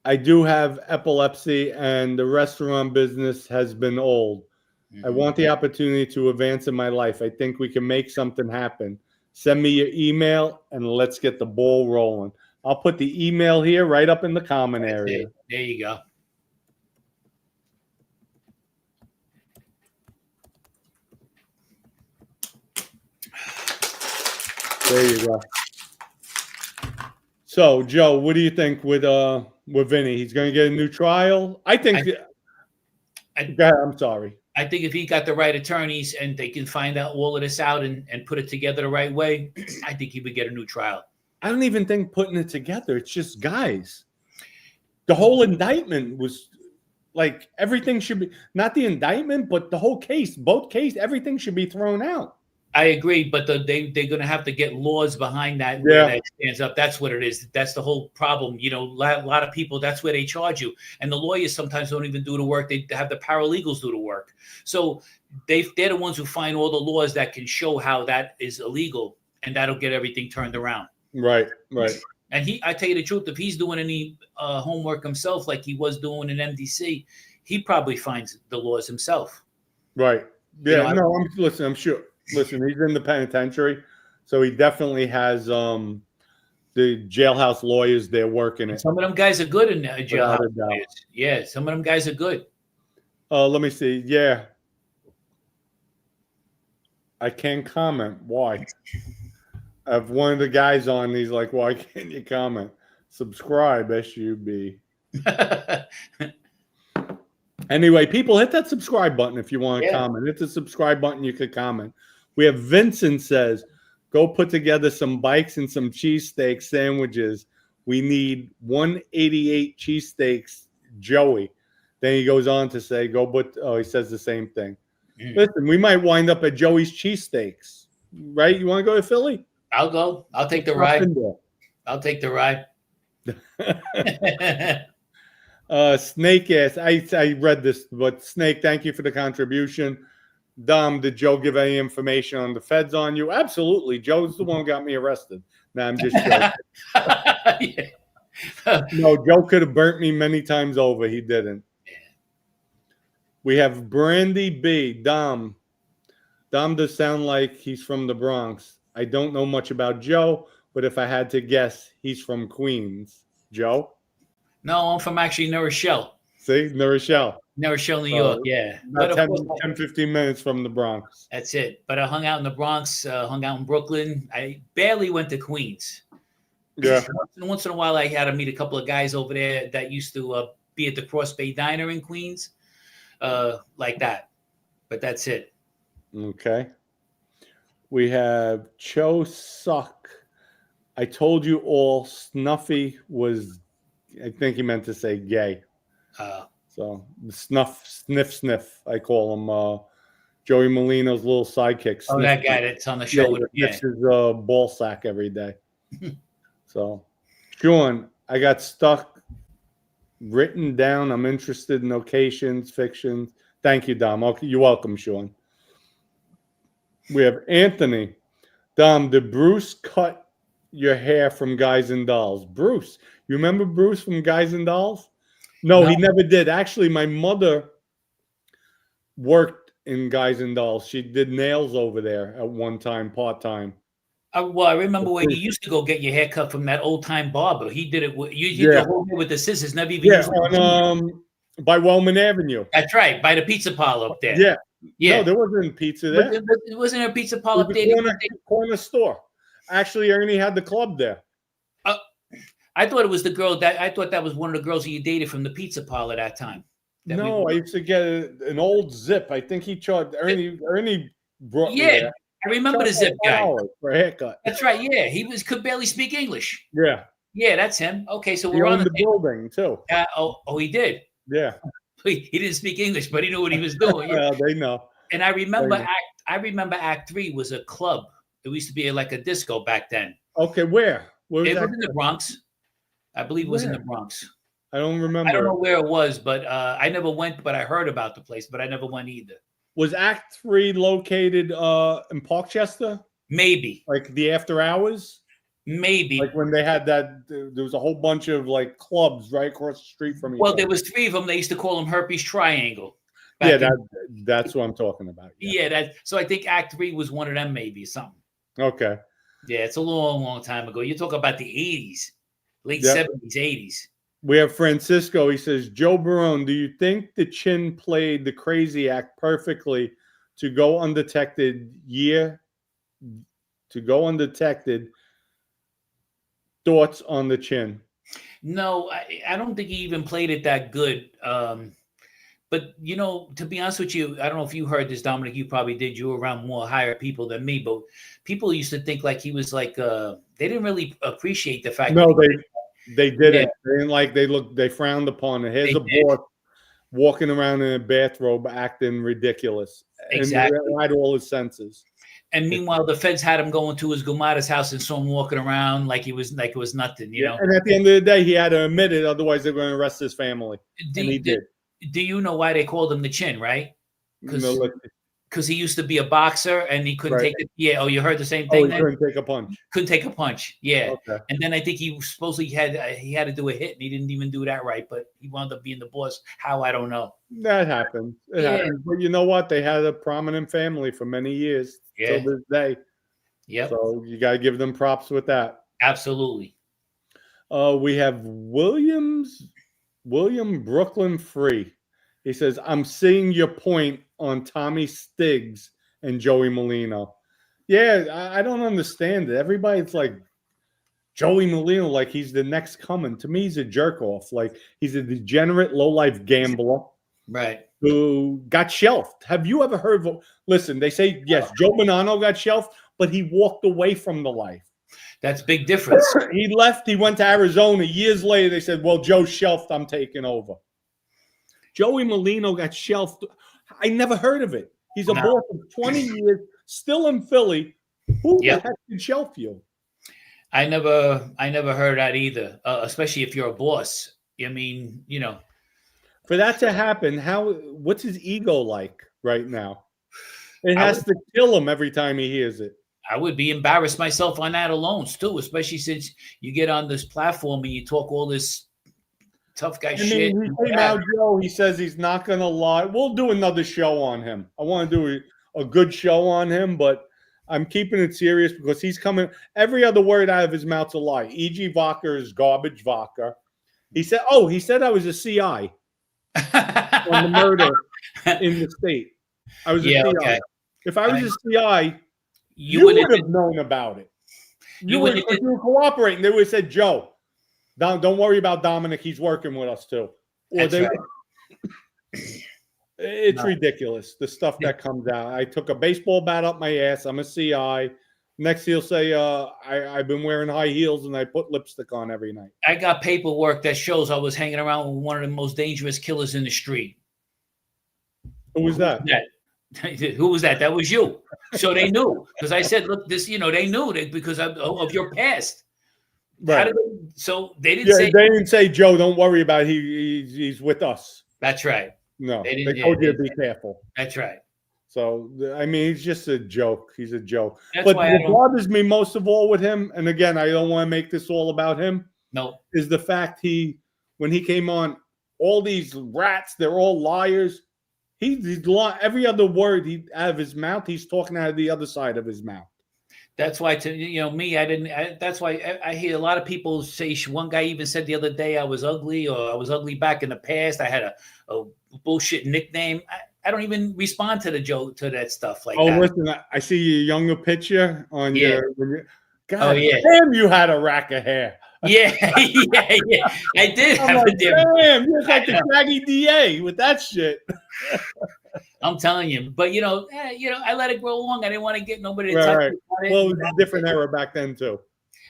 I do have epilepsy, and the restaurant business has been old. I want the opportunity to advance in my life. I think we can make something happen. Send me your email, and let's get the ball rolling. I'll put the email here right up in the comment area. There you go. There you go. So, Joe, what do you think with Vinny? He's going to get a new trial? I think. Go ahead, I'm sorry. I think if he got the right attorneys and they can find out all of this out and put it together the right way, I think he would get a new trial. I don't even think putting it together. It's just guys. The whole indictment was like everything should be, not the indictment, but the whole case, both cases, everything should be thrown out. I agree, but they're going to have to get laws behind that where that stands up. That's what it is. That's the whole problem. You know, a lot of people, that's where they charge you. And the lawyers sometimes don't even do the work. They have the paralegals do the work. So they're the ones who find all the laws that can show how that is illegal, and that'll get everything turned around. Right. And I tell you the truth, if he's doing any homework himself like he was doing in MDC, he probably finds the laws himself. Right. Yeah, I'm sure. Listen, he's in the penitentiary, so he definitely has the jailhouse lawyers there working it. Some of them guys are good in jailhouse lawyers. Yeah, some of them guys are good. Let me see. Yeah. I can't comment. Why? I have one of the guys on. He's like, "Why can't you comment? Subscribe, SUB." Anyway, people, hit that subscribe button if you want to comment. Hit the subscribe button. You could comment. We have Vincent says, "Go put together some bikes and some cheesesteak sandwiches. We need 188 cheesesteaks, Joey." Then he goes on to say, "Go put." Oh, he says the same thing. Listen, we might wind up at Joey's cheesesteaks, right? You want to go to Philly? I'll go. I'll take the ride. I'll take the ride. Snake ass. I read this, but Snake, thank you for the contribution. Dom, did Joe give any information on the feds on you? Absolutely. Joe's the one who got me arrested. No, I'm just joking. No, Joe could have burnt me many times over. He didn't. We have Brandy B. Dom. Dom does sound like he's from the Bronx. I don't know much about Joe, but if I had to guess, he's from Queens. Joe? No, I'm from actually New Rochelle. See? New Rochelle. New Rochelle, New York, yeah. About 10, 15 minutes from the Bronx. That's it. But I hung out in the Bronx, hung out in Brooklyn. I barely went to Queens. Yeah. Once in a while, I had to meet a couple of guys over there that used to be at the Cross Bay Diner in Queens, like that. But that's it. Okay. We have Cho Suck. I told you all Snuffy was, I think he meant to say gay. So sniff. I call him Joey Molino's little sidekick. Oh, that guy that's on the show. Sniffs his ball sack every day. So, Sean, I got stuck written down. I'm interested in locations, fictions. Thank you, Dom. Okay, you're welcome, Sean. We have Anthony. Dom, did Bruce cut your hair from Guys and Dolls? Bruce, you remember Bruce from Guys and Dolls? No, he never did. Actually, my mother worked in Guys and Dolls. She did nails over there at one time, part-time. Well, I remember when you used to go get your hair cut from that old-time barber. He did it with the scissors. Never even used by Wellman Avenue. That's right, by the pizza parlor up there. Yeah. No, there wasn't pizza there. It wasn't a pizza parlor up there. Corner store. Actually, Ernie had the club there. I thought it was the girl I thought that was one of the girls that you dated from the pizza parlor that time. I used to get an old zip. I think he charged Ernie brought me there. I remember the zip guy for a haircut. That's right. Yeah, could barely speak English. Yeah, that's him. Okay, so we're on the building too. He did. Yeah, he didn't speak English, but he knew what he was doing. Yeah, they know. And I remember Act 3 was a club. It used to be like a disco back then. Okay, where? It was in the Bronx. I believe it was in the Bronx. I don't remember. I don't know where it was, but I never went. But I heard about the place, but I never went either. Was Act 3 located in Parkchester? Maybe. Like the after hours? Maybe. Like when they had that, there was a whole bunch of like clubs right across the street from each other. Well, there was 3 of them. They used to call them Herpes Triangle. Yeah, that's what I'm talking about. Yeah, so I think Act 3 was one of them, maybe something. Okay. Yeah, it's a long time ago. You talk about the 80s, late 70s, 80s. We have Francisco. He says, Joe Barone, do you think the Chin played the crazy act perfectly to go undetected Thoughts on the Chin? No, I don't think he even played it that good. But, to be honest with you, I don't know if you heard this, Dominic. You probably did. You were around more higher people than me. But people used to think like he was like, they didn't really appreciate the fact that they didn't. Yeah. They didn't like, they frowned upon it. Here's a boy walking around in a bathrobe acting ridiculous. Exactly. And had all his senses. And meanwhile, the feds had him going to his Gumada's house and saw him walking around like it was nothing, you know. And at the end of the day, he had to admit it, otherwise they're going to arrest his family. And he did. Do you know why they called him the Chin, right? Because he used to be a boxer and he couldn't take it. Yeah. Oh, you heard the same thing. He couldn't take a punch. Couldn't take a punch. Yeah. Okay. And then I think he supposedly had to do a hit and he didn't even do that right, but he wound up being the boss. How, I don't know. That happened. It happened. But you know what? They had a prominent family for many years till this day. Yeah. So you got to give them props with that. Absolutely. We have William Brooklyn Free. He says, I'm seeing your point on Tommy Stiggs and Joey Molino. Yeah, I don't understand it. Everybody's like Joey Molino, like he's the next coming. To me, he's a jerk off. Like he's a degenerate, low life gambler, right? Who got shelved. Have you ever heard of? Listen, they say yes, Joe Bonanno got shelved, but he walked away from the life. That's big difference. He left. He went to Arizona. Years later, they said, "Well, Joe's shelved. I'm taking over." Joey Molino got shelved. I never heard of it. He's a boss for 20 years, still in Philly. Who the heck can shelf you? I never heard that either. Especially if you're a boss. I mean, you know, for that to happen, what's his ego like right now? It has to kill him every time he hears it. I would be embarrassed myself on that alone, still, especially since you get on this platform and you talk all this tough guy shit. He came out, Joe. He says he's not going to lie. We'll do another show on him. I want to do a good show on him, but I'm keeping it serious because he's coming. Every other word out of his mouth's a lie. E.G. vodka is garbage vodka. He said I was a CI on the murder in the state. I was a CI. Okay. If I was a CI, you would have known about it. You were cooperating. They would have said, Joe, don't worry about Dominick. He's working with us too. Or it's ridiculous, the stuff that comes out. I took a baseball bat up my ass. I'm a CI. Next, he'll say, I've been wearing high heels and I put lipstick on every night. I got paperwork that shows I was hanging around with one of the most dangerous killers in the street. Who was that? Who was that? That was you. So they knew. Because I said, look, this, you know, they knew that because of your past. Right. So they didn't say. They didn't say, Joe, don't worry about it. He's with us. That's right. No, they told you to be careful. That's right. So, I mean, he's just a joke. He's a joke. But what bothers me most of all with him, and again, I don't want to make this all about him. No. Is the fact when he came on, all these rats, they're all liars. He's every other word out of his mouth, he's talking out of the other side of his mouth. That's why, that's why I hear a lot of people say, one guy even said the other day, I was ugly, or I was ugly back in the past. I had a bullshit nickname. I don't even respond to that stuff like that. Oh, listen, I see your younger picture on your God, damn, you had a rack of hair. Yeah. I did have a damn, you're like the shaggy DA with that shit. I'm telling you, but I let it grow long. I didn't want to get nobody to touch it. Well, it was a different era back then too.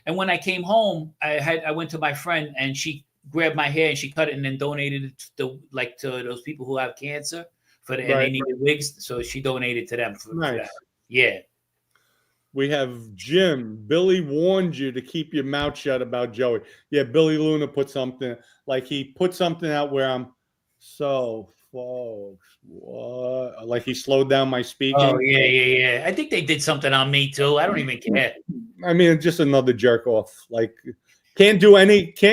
And when I came home, I went to my friend and she grabbed my hair and she cut it and then donated it to those people who have cancer and they needed wigs. So she donated to them for that. Yeah. We have Jim. Billy warned you to keep your mouth shut about Joey. Yeah, Billy Luna put something he put something out where I'm so folks. What? Like he slowed down my speaking. Oh yeah. I think they did something on me too. I don't even care. I mean, just another jerk off. Like can't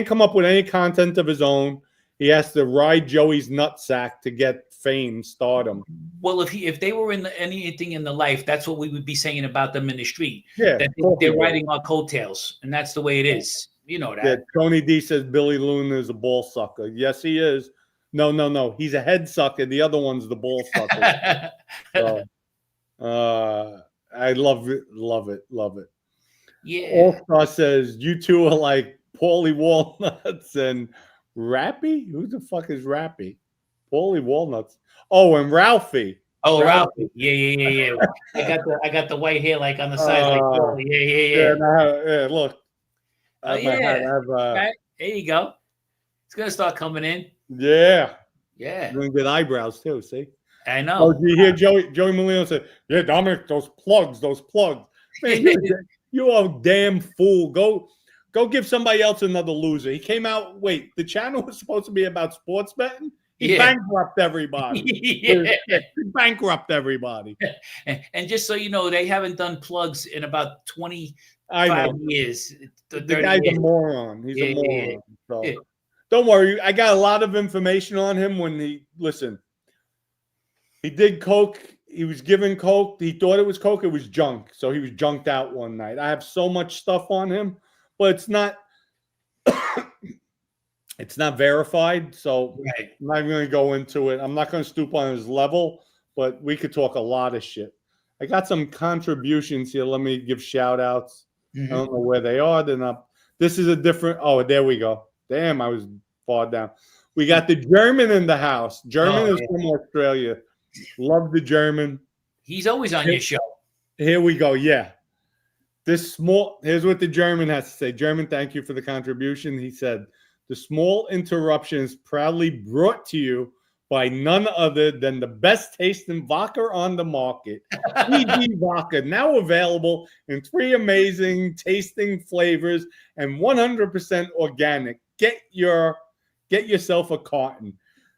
come up with any content of his own. He has to ride Joey's nutsack to get fame, stardom. Well, if they were in anything in the life, that's what we would be saying about them in the street. Yeah, they're riding our coattails, and that's the way it is. You know that. Yeah, Tony D says Billy Luna is a ball sucker. Yes, he is. No. He's a head sucker. The other one's the ball sucker. So, I love it. Yeah. All-Star says you two are like Paulie Walnuts and Rappy. Who the fuck is Rappy? Paulie Walnuts. Oh, and Ralphie. Oh, Ralphie. Yeah. I got the white hair like on the side. Like, yeah. Look. Right. There you go. It's gonna start coming in. Yeah. Doing good eyebrows too. See. I know. Oh, you hear Joey Molino say, "Yeah, Dominick, those plugs." Man, you a damn fool. Go give somebody else another loser. He came out. Wait, the channel was supposed to be about sports betting. He bankrupted everybody. He bankrupted everybody. And just so you know, they haven't done plugs in about 25 years. The guy's a moron. He's a moron. So. Don't worry. I got a lot of information on him he did coke. He was given coke. He thought it was coke. It was junk. So he was junked out one night. I have so much stuff on him, but it's not it's not verified. So I'm not going to go into it. I'm not going to stoop on his level, but we could talk a lot of shit. I got some contributions here. Let me give shout outs. Mm-hmm. I don't know where they are. They're not. This is a different. Oh, there we go. Damn, I was far down. We got the German in the house. German is from Australia. Love the German. He's always on your show. Here we go. Yeah. Here's what the German has to say. German, thank you for the contribution. He said, the small interruption is proudly brought to you by none other than the best tasting vodka on the market. PG Vodka, now available in 3 amazing tasting flavors and 100% organic. Get yourself a carton.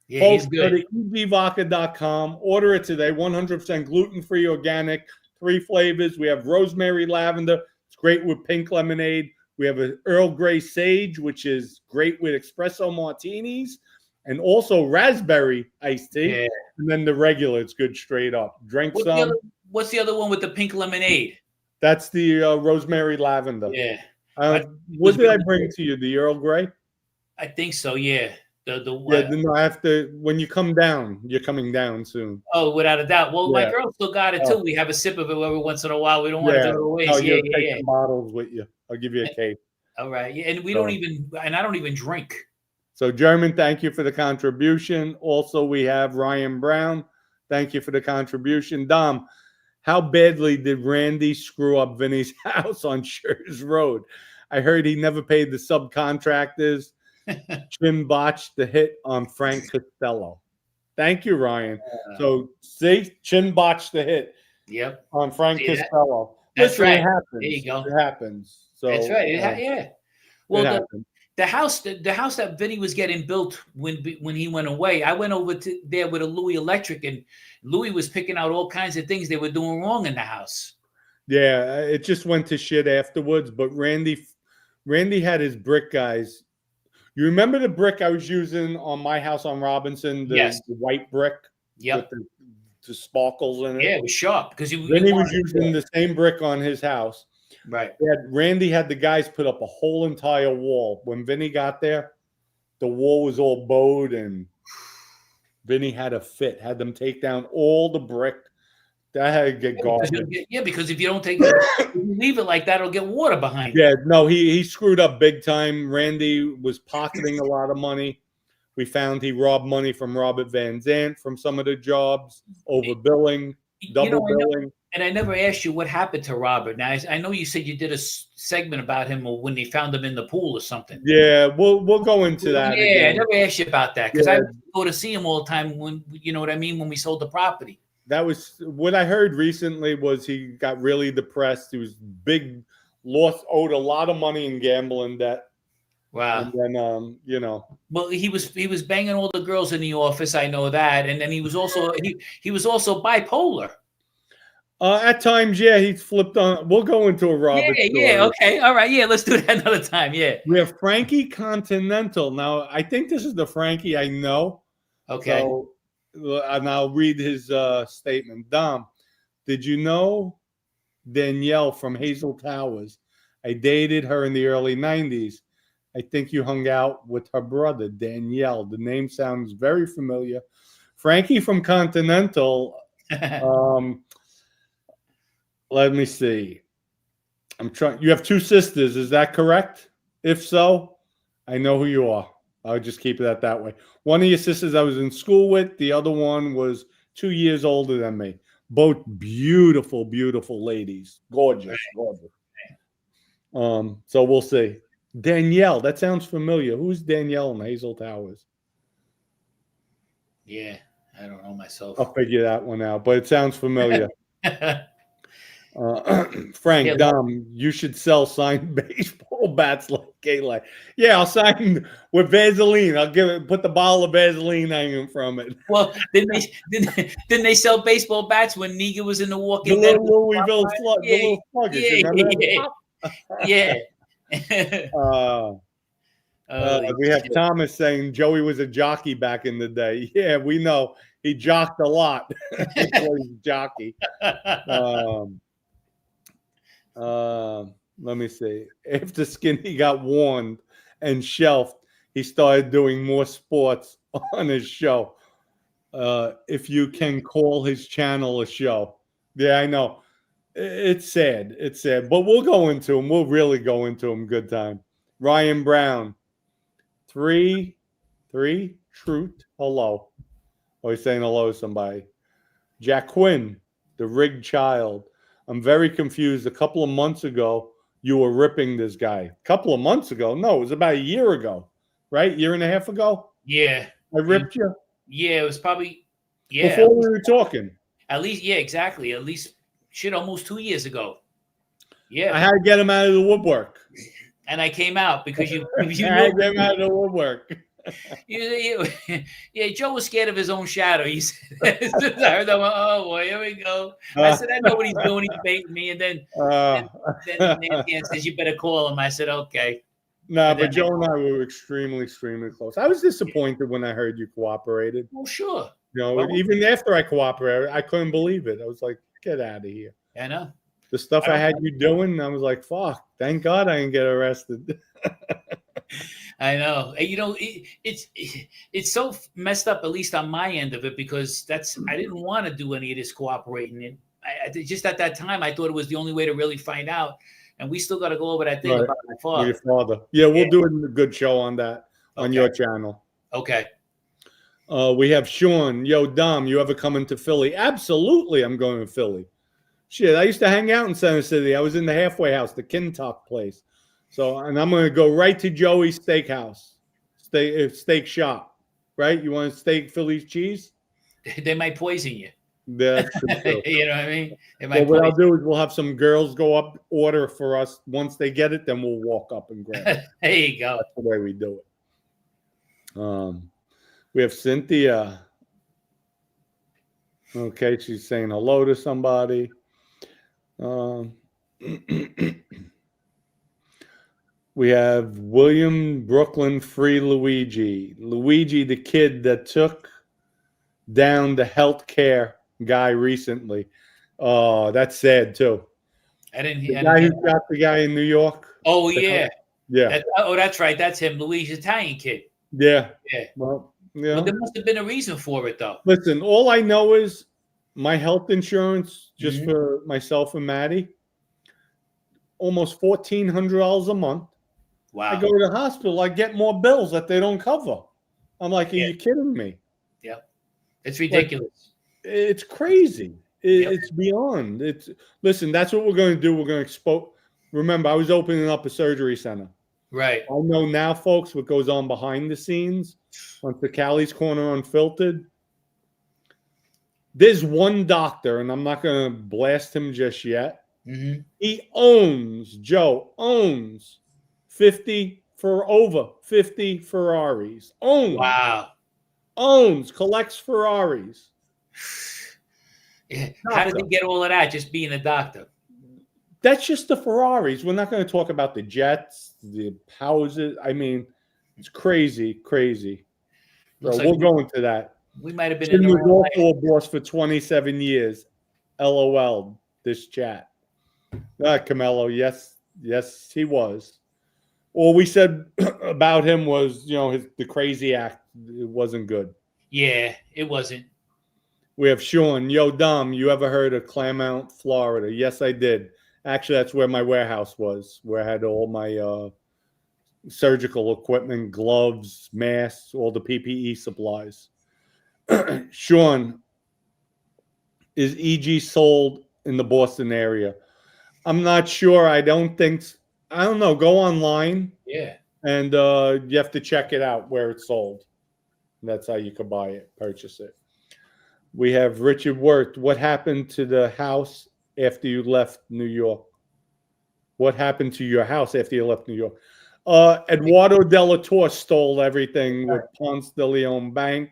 Yeah, Folks, he's good. go to egvodka.com. Order it today. 100% gluten-free, organic, 3 flavors. We have rosemary lavender. It's great with pink lemonade. We have an Earl Grey sage, which is great with espresso martinis. And also raspberry iced tea. Yeah. And then the regular, it's good straight up. Drink some. What's the other one with the pink lemonade? That's the rosemary lavender. Yeah. What did I bring to you? The Earl Grey? I think so, yeah. Then I have to, when you come down, you're coming down soon. Oh, without a doubt. Well, my girl still got it too. We have a sip of it every once in a while. We don't want to throw it away. You'll take some bottles with you. I'll give you a case. All right. Yeah, and I don't even drink. So, German, thank you for the contribution. Also, we have Ryan Brown. Thank you for the contribution. Dom, how badly did Randy screw up Vinny's house on Schurz Road? I heard he never paid the subcontractors. Jim botched the hit on Frank Costello. Thank you, Ryan. So, see, Chin botched the hit. Yep. On Frank Costello. That's right. It happens. There you go. It happens. So that's right. Well, the house that Vinny was getting built when he went away, I went over to there with a Louis Electric, and Louis was picking out all kinds of things they were doing wrong in the house. Yeah, it just went to shit afterwards. But Randy had his brick guys. You remember the brick I was using on my house on Robinson? The white brick? Yep. With the sparkles in it? Yeah, it was sharp. Because Vinny was using the same brick on his house. Right. Randy had the guys put up a whole entire wall. When Vinny got there, the wall was all bowed, and Vinny had a fit. Had them take down all the brick. That had to get garbage. Because if you don't take it, if you leave it like that, it'll get water behind it. Yeah, no, he screwed up big time. Randy was pocketing a lot of money. We found he robbed money from Robert Van Zant from some of the jobs, overbilling, double billing. And I never asked you what happened to Robert. Now, I know you said you did a segment about him or when they found him in the pool or something. Yeah, we'll go into that. Yeah, again. I never asked you about that because I go to see him all the time when, you know what I mean, when we sold the property. That was what I heard recently was he got really depressed. He was owed a lot of money in gambling debt. Wow. And then, Well, he was banging all the girls in the office. I know that. And then he was also bipolar. At times, yeah, he flipped on. We'll go into a Robert story. Yeah, okay. All right. Yeah, let's do that another time. Yeah. We have Frankie Continental. Now, I think this is the Frankie I know. Okay. So, and I'll read his statement. Dom, did you know Danielle from Hazel Towers? I dated her in the early 90s. I think you hung out with her brother, Danielle. The name sounds very familiar. Frankie from Continental. Let me see. You have 2 sisters. Is that correct? If so, I know who you are. I'll just keep it that way. One of your sisters I was in school with. The other one was 2 years older than me. Both beautiful, beautiful ladies. Gorgeous. So we'll see. Danielle, that sounds familiar. Who's Danielle in Hazel Towers? Yeah, I don't know myself. I'll figure that one out, but it sounds familiar. Frank, Dom, you should sell signed baseball bats like Cicale. Yeah, I'll sign with Vaseline. I'll put the bottle of Vaseline hanging from it. Well, didn't they sell baseball bats when Negan was in the Walking Dead? The Louisville Sluggers. Yeah. We have Thomas saying Joey was a jockey back in the day. Yeah, we know he jocked a lot. He was a jockey. Let me see. After Skinny got warned and shelved, he started doing more sports on his show. If you can call his channel a show. Yeah, I know. It's sad. It's sad. But we'll go into him. We'll really go into him. Good time. Ryan Brown. Three, truth. Hello. Oh, he's saying hello to somebody. Jack Quinn, the rigged child. I'm very confused. A couple of months ago, you were ripping this guy. A couple of months ago? No, it was about a year ago, right? Year and a half ago? Yeah. I ripped you? Yeah, it was probably, yeah. Before we were talking. At least, yeah, exactly. At least, shit, almost 2 years ago. Yeah. I had to get him out of the woodwork. And I came out because you I had to get him out of the woodwork. Yeah, Joe was scared of his own shadow. He said, I heard that one, oh boy, here we go. I said, I know what he's doing. He's baiting me. And then Nancy says, you better call him. I said, okay. No, but Joe and I were extremely, extremely close. I was disappointed when I heard you cooperated. Oh, sure. You know, even after I cooperated, I couldn't believe it. I was like, get out of here. I know. The stuff I had you doing, I was like, fuck, thank God I didn't get arrested. I know. You know, it's so messed up, at least on my end of it, because I didn't want to do any of this cooperating. And I just at that time, I thought it was the only way to really find out. And we still got to go over that thing about my father. Your father. Yeah, we'll do a good show on that on your channel. Okay. We have Sean. Yo, Dom, you ever come into Philly? Absolutely, I'm going to Philly. Shit, I used to hang out in Center City. I was in the halfway house, the Kintuck place. So, and I'm going to go right to Joey's Steakhouse, steak shop, right? You want a steak Philly's cheese? They might poison you. That's true. You know what I mean? Well, what I'll do is we'll have some girls go up, order for us. Once they get it, then we'll walk up and grab it. There you go. That's the way we do it. We have Cynthia. Okay, she's saying hello to somebody. We have William Brooklyn Free Luigi. Luigi, the kid that took down the healthcare guy recently. Oh, that's sad too. The guy who shot the guy in New York. Oh yeah, yeah. That's right. That's him, Luigi, Italian kid. Yeah. Yeah. Well, yeah. But there must have been a reason for it, though. Listen, all I know is my health insurance, just for myself and Maddie, almost $1,400 a month. Wow. I go to the hospital, I get more bills that they don't cover. I'm like, are you kidding me? Yeah. It's ridiculous. Like, it's crazy. It's beyond. Listen, that's what we're going to do. We're going to expose. Remember, I was opening up a surgery center. Right. I know now, folks, what goes on behind the scenes on Cicale's Corner Unfiltered. There's one doctor, and I'm not going to blast him just yet. He owns 50 Ferraris. Collects Ferraris. How did he get all of that? Just being a doctor. That's just the Ferraris. We're not going to talk about the jets, the houses. I mean, it's crazy. So we'll go into that. We might have been in the golf boss for 27 years. LOL. This chat. Camelo, yes, he was. All we said about him was, the crazy act. It wasn't good. Yeah, it wasn't. We have Sean. Yo, Dom, you ever heard of Claremont, Florida? Yes, I did. Actually, that's where my warehouse was, where I had all my surgical equipment, gloves, masks, all the PPE supplies. Sean, is EG sold in the Boston area? I'm not sure. I don't know. Go online. Yeah. And you have to check it out where it's sold. That's how you could buy it, purchase it. We have Richard Wirth. What happened to the house after you left New York? What happened to your house after you left New York? Eduardo Della Torre stole everything with Ponce de Leon Bank.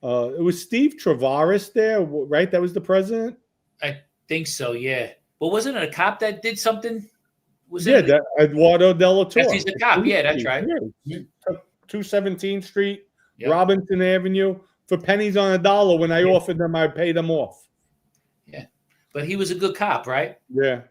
It was Steve Travaris there, right? That was the president? I think so, yeah. But wasn't it a cop that did something? Eduardo Della Torre. He's a cop. Yeah, that's right. Yeah. 217th Street, Robinson Avenue. For pennies on a dollar, when I offered them, I paid them off. Yeah. But he was a good cop, right? Yeah.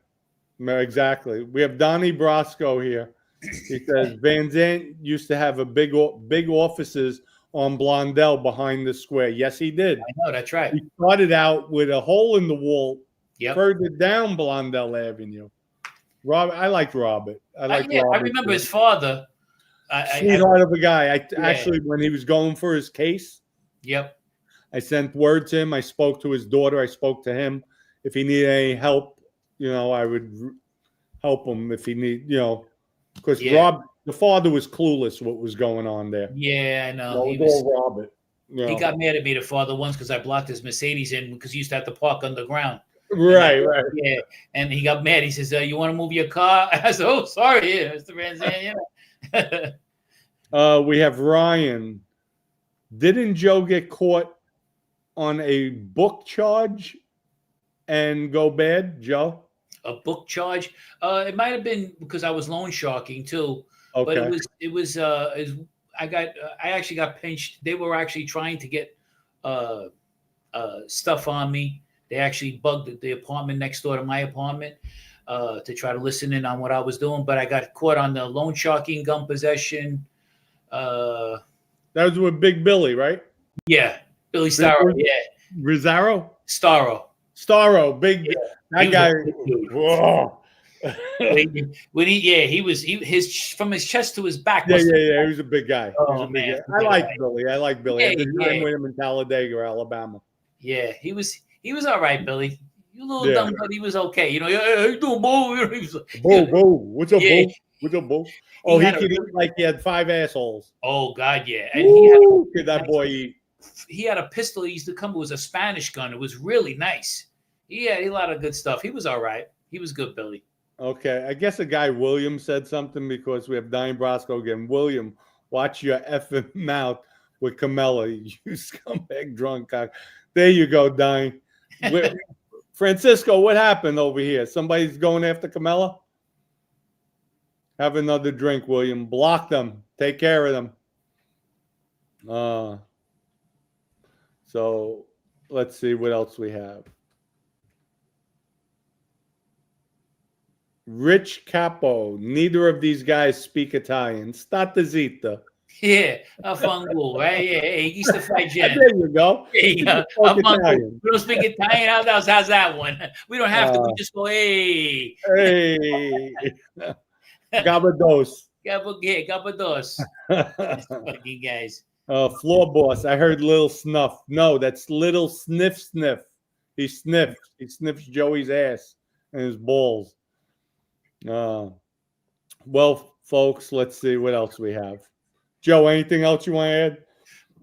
Exactly. We have Donnie Brasco here. He says Van Zandt used to have a big offices on Blondell behind the square. Yes, he did. I know, that's right. He started out with a hole in the wall Yep. Further down Blondell Avenue. I like Robert. I remember his father. Sweetheart of a guy. Actually, when he was going for his case, yep, I sent word to him. I spoke to his daughter. I spoke to him. If he needed any help, I would help him if he need, because the father was clueless what was going on there. Yeah, I know. He was all Robert. He got mad at me, the father, once because I blocked his Mercedes in because he used to have to park underground. Right. Yeah, and he got mad. He says, "You want to move your car?" I said, "Oh, sorry, Mr. Ranzan." We have Ryan. Didn't Joe get caught on a book charge and go bad, Joe? A book charge? It might have been because I was loan sharking too. Okay. But it was. I actually got pinched. They were actually trying to get stuff on me. They actually bugged the apartment next door to my apartment to try to listen in on what I was doing. But I got caught on the loan sharking, gun possession. That was with Big Billy, right? Yeah, Billy Starro. Yeah, Rizzaro? Starro, big. Yeah. That guy. Whoa. he was from his chest to his back. Yeah. He was a big guy. Oh, man. I like Billy. I Yeah, I did time with him in Talladega, Alabama. Yeah, he was all right, Billy. You little dumb, but he was okay. Hey, how you doing, Bo? Bo, what's up, Bo? What's up, Bo? Oh, he could eat like he had 5 assholes. Oh God, yeah. And he had that boy eat. He had a pistol. He used to come. It was a Spanish gun. It was really nice. He had a lot of good stuff. He was all right. He was good, Billy. Okay, I guess a guy William said something because we have Diane Brasco again. William, watch your effing mouth with Camilla, you scumbag drunk cock. There you go, Diane. Francisco, what happened over here? Somebody's going after Camilla? Have another drink, William. Block them. Take care of them. So let's see what else we have. Rich Capo. Neither of these guys speak Italian. Stata zitta. Yeah, a fungal, right? Yeah, he used to fight Jen. There you go. Yeah, we don't speak Italian. How's that one? We don't have to. We just go, hey. Hey. Gabados. Gabados. Fucking guys. Floor boss. I heard Little Snuff. No, that's Little Sniff. He sniffed. He sniffs Joey's ass and his balls. Well, folks, let's see what else we have. Joe, anything else you want to add?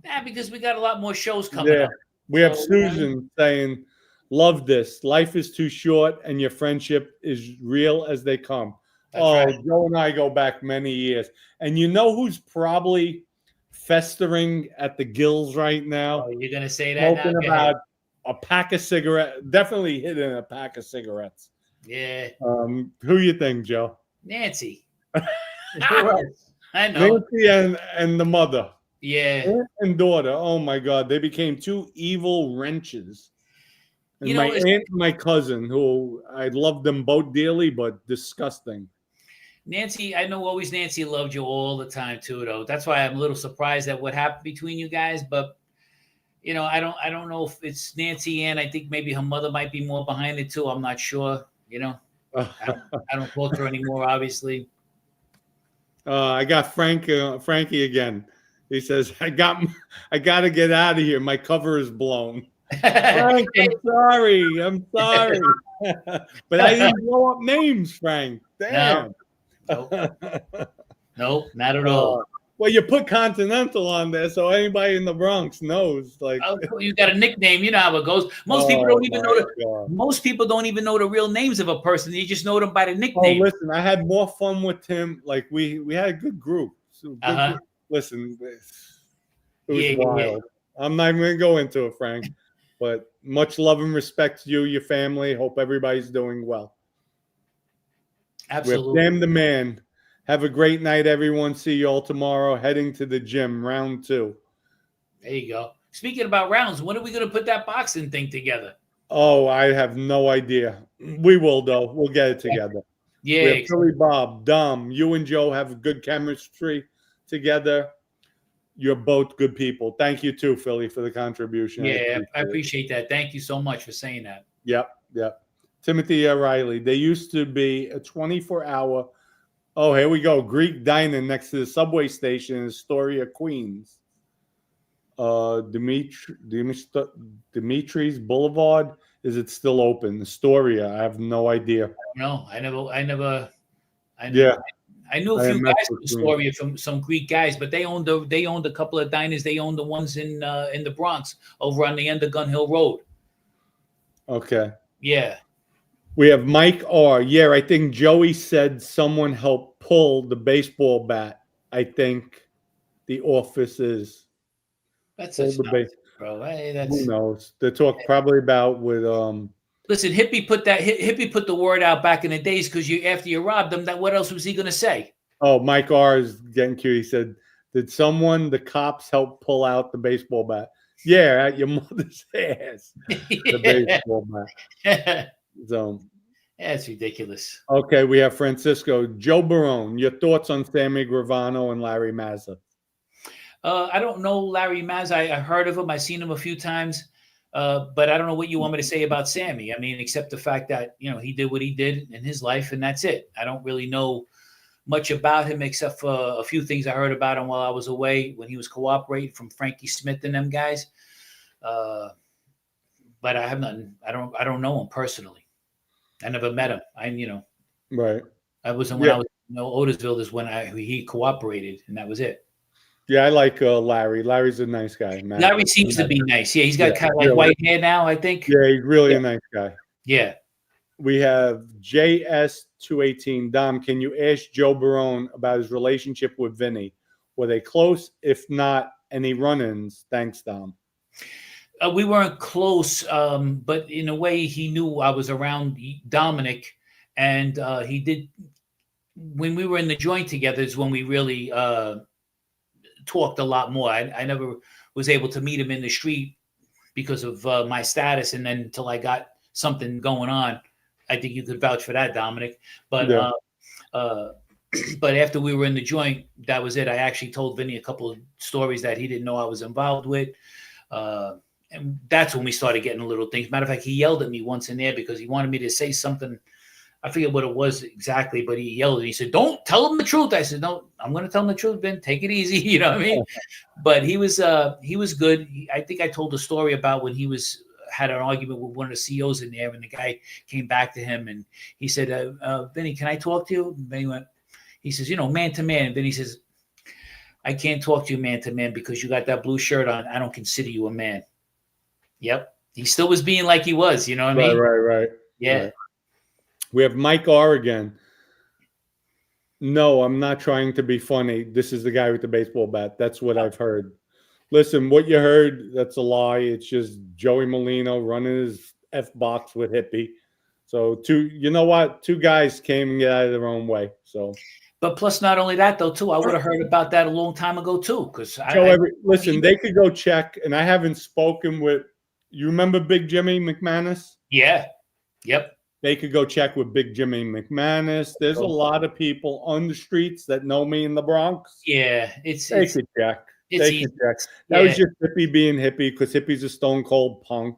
Nah, because we got a lot more shows coming up. We have Susan saying, love this. Life is too short and your friendship is real as they come. That's right. Joe and I go back many years. And you know who's probably festering at the gills right now? Oh, you're going to say that Smoking about a pack of cigarettes. Definitely hitting a pack of cigarettes. Yeah. Who you think, Joe? Nancy. I know. Nancy and the mother. Yeah. Aunt and daughter. Oh my God. They became two evil wrenches. And my aunt and my cousin, who I love them both dearly, but disgusting. Nancy, I know always Nancy loved you all the time too, though. That's why I'm a little surprised at what happened between you guys. But I don't know if it's Nancy and I think maybe her mother might be more behind it too. I'm not sure. I don't quote her anymore, obviously. I got Frankie again. He says, I got to get out of here. My cover is blown. Frank, I'm sorry. But I didn't blow up names, Frank. Damn. Nope, not at all. Well, you put Continental on there, so anybody in the Bronx knows. Like, you got a nickname, you know how it goes. Most people don't even know most people don't even know the real names of a person. You just know them by the nickname. Oh, listen, I had more fun with Tim. Like we had a good group. So group. Listen, it was wild. Yeah. I'm not even gonna go into it, Frank. But much love and respect to you, your family. Hope everybody's doing well. Absolutely. With Damn the Man. Have a great night, everyone. See you all tomorrow. Heading to the gym, round 2. There you go. Speaking about rounds, when are we going to put that boxing thing together? Oh, I have no idea. We will, though. We'll get it together. Yeah. We have Philly Bob, Dom, you and Joe have good chemistry together. You're both good people. Thank you, too, Philly, for the contribution. Yeah, I appreciate that. Thank you so much for saying that. Yep. Timothy Riley. They used to be a 24-hour. Oh, here we go. Greek diner next to the subway station in Astoria, Queens. Dimitri's Boulevard. Is it still open? Astoria. I have no idea. No, I never. Yeah. I knew a few guys from Astoria, from some Greek guys, but they owned a couple of diners. They owned the ones in the Bronx over on the end of Gun Hill Road. Okay. Yeah. We have Mike R. Yeah, I think Joey said someone helped pull the baseball bat. I think the office is. That's such nonsense, bro. Hey, who knows? They talk probably about with Listen, Hippie put the word out back in the days because after you robbed him, that what else was he gonna say? Oh, Mike R is getting cute. He said, "Did the cops help pull out the baseball bat?" Yeah, at your mother's ass. The baseball bat. So that's ridiculous. Okay, we have Francisco. Joe Barone, your thoughts on Sammy Gravano and Larry Mazza? I don't know Larry Mazza. I heard of him. I've seen him a few times. But I don't know what you want me to say about Sammy. I mean, except the fact that, he did what he did in his life, and that's it. I don't really know much about him except for a few things I heard about him while I was away when he was cooperating from Frankie Smith and them guys. But I have nothing. I don't know him personally. I never met him. Right. I wasn't when I was Otisville is when he cooperated, and that was it. Yeah, I like Larry. Larry's a nice guy. Larry seems to be nice. Yeah, he's got kind of like white hair now, I think. Yeah, he's really a nice guy. Yeah. We have JS218. Dom, can you ask Joe Barone about his relationship with Vinny? Were they close? If not, any run-ins? Thanks, Dom. We weren't close, but in a way, he knew I was around Dominick, and he did. When we were in the joint together is when we really talked a lot more. I never was able to meet him in the street because of my status, and then until I got something going on. I think you could vouch for that, Dominick. But but after we were in the joint, that was it. I actually told Vinny a couple of stories that he didn't know I was involved with. And that's when we started getting little things. Matter of fact, he yelled at me once in there because he wanted me to say something. I forget what it was exactly, but he yelled and he said, "Don't tell him the truth." I said, "No, I'm going to tell him the truth, Ben. Take it easy." You know what I mean? But he was good. I think I told a story about when he had an argument with one of the CEOs in there, and the guy came back to him and he said, "Vinny, can I talk to you?" And Vinny went, he says, "Man to man." And Vinny says, "I can't talk to you man to man because you got that blue shirt on. I don't consider you a man." Yep. He still was being like he was, you know what I mean? Right. Yeah. Right. We have Mike R again. No, I'm not trying to be funny. This is the guy with the baseball bat. That's what I've heard. Listen, what you heard, that's a lie. It's just Joey Molino running his F box with Hippie. So you know what? Two guys came and get out of their own way. So, but plus, not only that though, too, I would have heard about that a long time ago too. Because listen, they could go check, and I haven't spoken with. You remember Big Jimmy McManus? Yeah. Yep. They could go check with Big Jimmy McManus. There's a lot of people on the streets that know me in the Bronx. Yeah, they could check. They could check. That was just Hippie being Hippie because Hippie's a stone cold punk.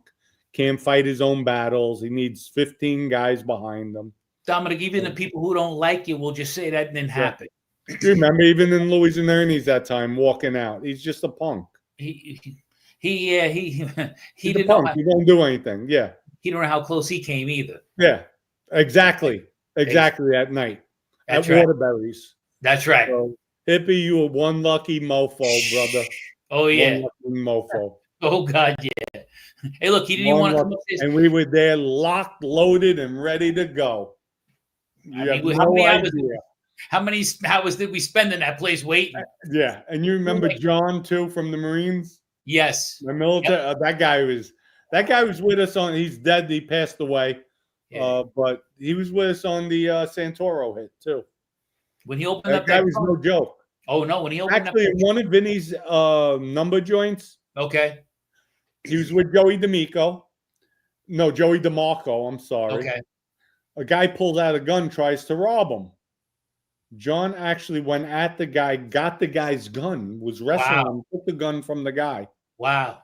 Can't fight his own battles. He needs 15 guys behind him. Dominick, even the people who don't like you will just say that didn't happen. You remember even in Louis and Ernie's that time walking out. He's just a punk. He didn't know. He won't do anything. Yeah. He don't know how close he came either. Yeah. Exactly at night. That's at right. Waterbury's. That's right. So, Hippie, you were one lucky mofo, brother. Oh, yeah. One lucky mofo. Oh, God, yeah. Hey, look, he didn't even want to come upstairs. And we were there locked, loaded, and ready to go. How many hours did we spend in that place waiting? Yeah. And you remember John, too, from the Marines? Yes. The military. Yep. That guy was with us on. He's dead. He passed away. Yeah. But he was with us on the Santoro hit too. When he opened up, that was no joke. Oh no! When he opened actually in one of Vinny's number joints. Okay. He was with Joey DeMarco. I'm sorry. Okay. A guy pulls out a gun, tries to rob him. John actually went at the guy, got the guy's gun, was wrestling him, took the gun from the guy. Wow.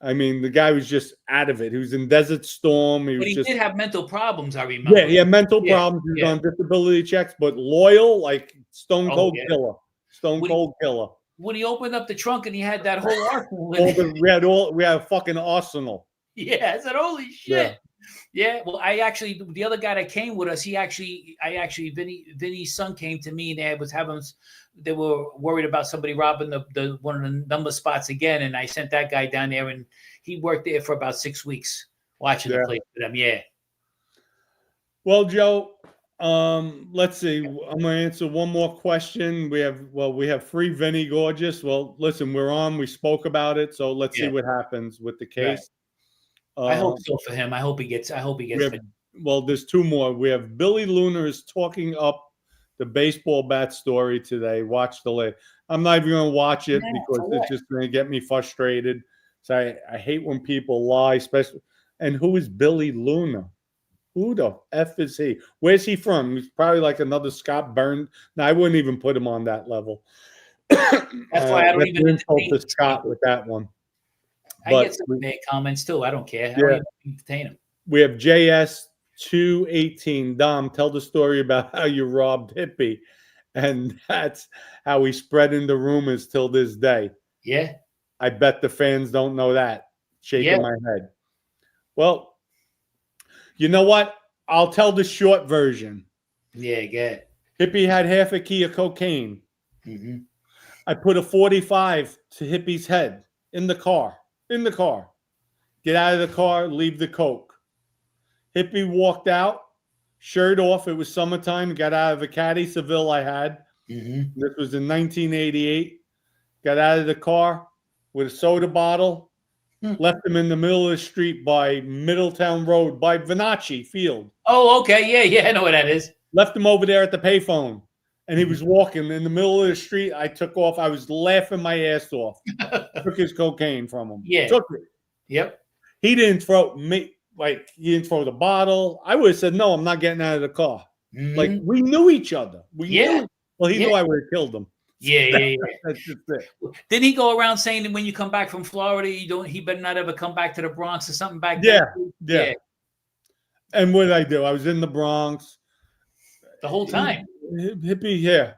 I mean, the guy was just out of it. He was in Desert Storm. But he did have mental problems, I remember. Yeah, he had mental problems. He was on disability checks, but loyal, like Stone Cold Killer. Stone Cold Killer. When he opened up the trunk and he had that whole arsenal. We had a fucking arsenal. Yeah, I said, holy shit. Yeah, well, the other guy that came with us, Vinny's son came to me and they were worried about somebody robbing the one of the number spots again. And I sent that guy down there and he worked there for about 6 weeks watching the place for them. Yeah. Well, Joe, let's see. I'm going to answer one more question. We have free Vinny Gorgeous. Well, listen, we spoke about it. So let's see what happens with the case. Right. I hope so for him. I hope he gets. Well, there's two more. We have Billy Lunar is talking up the baseball bat story today. Watch the list. I'm not even going to watch it because it's just going to get me frustrated. So I hate when people lie, especially. And who is Billy Lunar? Who the F is he? Where's he from? He's probably like another Scott Burns. No, I wouldn't even put him on that level. That's why I don't even insult to Scott with that one. I get some bad comments too. I don't care. I don't even entertain them. We have JS218. Dom, tell the story about how you robbed Hippie. And that's how he spread into rumors till this day. Yeah. I bet the fans don't know that. Shaking my head. Well, you know what? I'll tell the short version. Yeah, get it. Hippie had half a key of cocaine. Mm-hmm. I put a 45 to Hippie's head in the car. Get out of the car, leave the coke. Hippie walked out, shirt off. It was summertime. Got out of a caddy Seville I had. Mm-hmm. This was in 1988. Got out of the car with a soda bottle. Left him in the middle of the street by Middletown Road, by Vinacci Field. Oh, okay. Yeah, I know where that is. Left him over there at the payphone. And he was walking in the middle of the street. I took off. I was laughing my ass off. Took his cocaine from him. Yeah. Took it. Yep. He didn't throw me, like, he didn't throw the bottle. I would have said, no, I'm not getting out of the car. Mm-hmm. Like, we knew each other. Well, he knew I would have killed him. Yeah. That's just it. Didn't he go around saying that when you come back from Florida, he better not ever come back to the Bronx or something back there? Yeah. And what did I do? I was in the Bronx. The whole time. Hippie, yeah.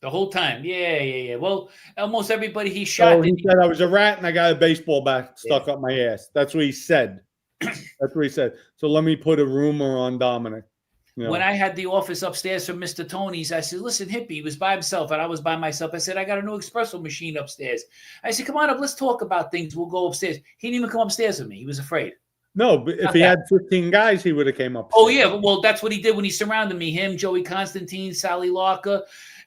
The whole time. Yeah. Well, almost everybody he shot. So he said I was a rat and I got a baseball bat stuck up my ass. That's what he said. So let me put a rumor on Dominic. When I had the office upstairs from Mr. Tony's, I said, listen, Hippie, he was by himself and I was by myself. I said, I got a new espresso machine upstairs. I said, come on up, let's talk about things. We'll go upstairs. He didn't even come upstairs with me. He was afraid. No, but if he had 15 guys, he would have came up. Oh, yeah. Well, that's what he did when he surrounded me. Him, Joey Constantine, Sally Larker,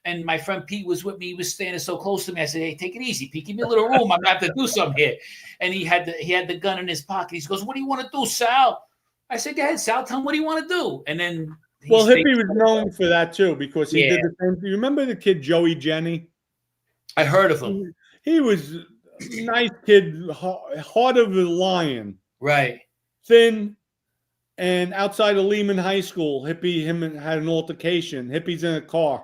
and my friend Pete was with me. He was standing so close to me. I said, hey, take it easy, Pete. Give me a little room. I'm going to have to do something here. And he had the gun in his pocket. He goes, what do you want to do, Sal? I said, go ahead, Sal. Tell him what do you want to do. And then Hippie was known for that, too, because he did the same thing. You remember the kid, Joey Jenny? I heard of him. He was a nice kid, heart of a lion. Right. Thin. And outside of Lehman High School, him had an altercation. Hippie's in a car.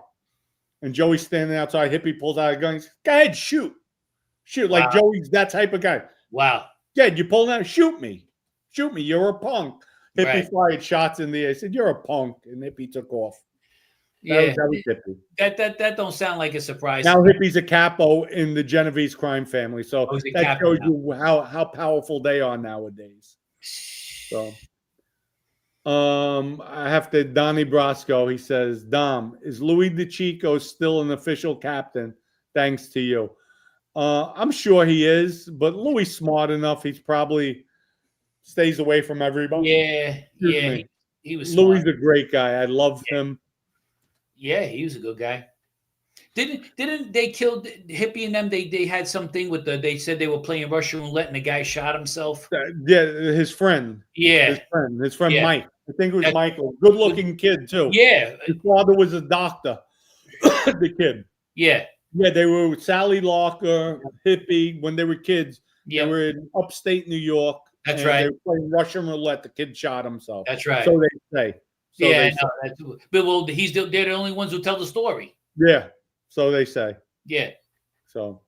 And Joey's standing outside. Hippie pulls out a gun. He says, go ahead, shoot. Shoot. Like Joey's that type of guy. Wow. Yeah, you pull out, shoot me. Shoot me. You're a punk. Hippie fired shots in the air. He said, you're a punk. And Hippie took off. That was Hippie. That don't sound like a surprise. Now Hippie's a capo in the Genovese crime family. So that shows you how powerful they are nowadays. So I have to, Donnie Brasco, he says, Dom, is Louis DeChico still an official captain? Thanks to you. I'm sure he is, but Louis smart enough. He's probably stays away from everybody. Yeah. He was smart. Louis a great guy. I love him. Yeah, he was a good guy. Didn't they kill Hippie and them? They had something with they said they were playing Russian roulette and the guy shot himself. His friend. Yeah. His friend Mike. I think it was Michael. Good looking kid too. Yeah. His father was a doctor. The kid. Yeah. Yeah, they were with Sally Larker, Hippie, when they were kids. Yeah. They were in upstate New York. That's right. They were playing Russian roulette. The kid shot himself. That's right. So they say. But they're the only ones who tell the story. Yeah. So they say. Yeah. So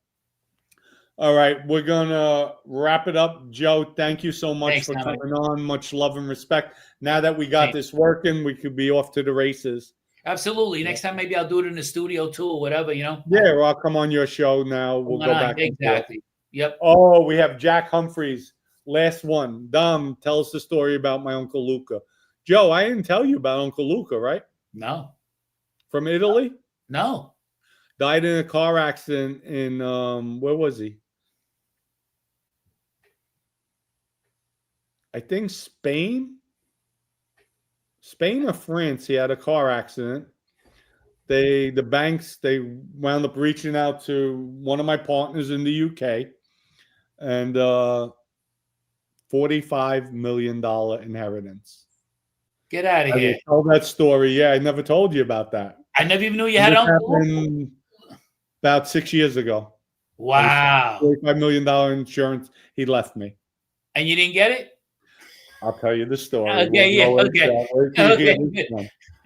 All right, we're gonna wrap it up. Joe, thank you so much for Dominic. coming on. Much love and respect. Now that we got this working, we could be off to the races. Absolutely. Next time, maybe I'll do it in the studio too, or whatever, you know. Yeah, or I'll come on your show now. We'll go back. Exactly. Yep. Oh, we have Jack Humphreys. Last one. Dom, tell us the story about my Uncle Luca. Joe, I didn't tell you about Uncle Luca, right? No. From Italy? No. Died in a car accident in where was he? I think Spain or France. He had a car accident. The banks, they wound up reaching out to one of my partners in the UK, and $45 million inheritance. Get out of here. I told that story. Yeah, I never told you about that. I never even knew you had Uncle. About 6 years ago. Wow. $45 million insurance. He left me. And you didn't get it? I'll tell you the story. Okay,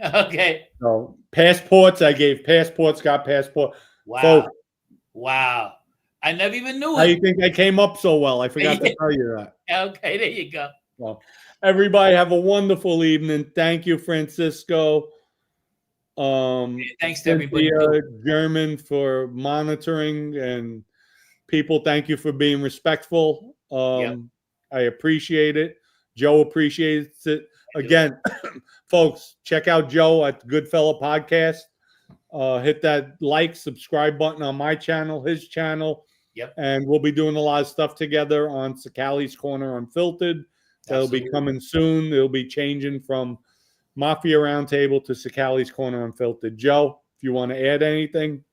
Okay. So passports, I gave passports, got passport. Wow. Folks, wow. I never even knew how it. you think I came up so well? I forgot to tell you that. Okay, there you go. Well, everybody have a wonderful evening. Thank you, Francisco. Thanks to everybody. German for monitoring, and people, thank you for being respectful. I appreciate it. Joe appreciates it. Again, folks, check out Joe at Goodfella Podcast. Hit that like, subscribe button on my channel, his channel. Yep. And we'll be doing a lot of stuff together on Cicale's Corner Unfiltered. That'll be coming soon. It'll be changing from Mafia RoundTable to Cicale's Corner Unfiltered. Joe, if you want to add anything.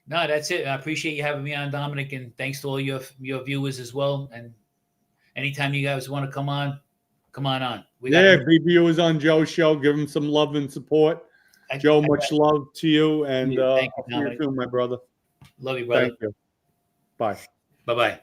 No, that's it. I appreciate you having me on, Dominic, and thanks to all your viewers as well. And anytime you guys want to come on on. Be viewers on Joe's show. Give him some love and support. Joe, much love to you, and I'll see you soon, my brother. Love you, brother. Thank you. Bye. Bye-bye.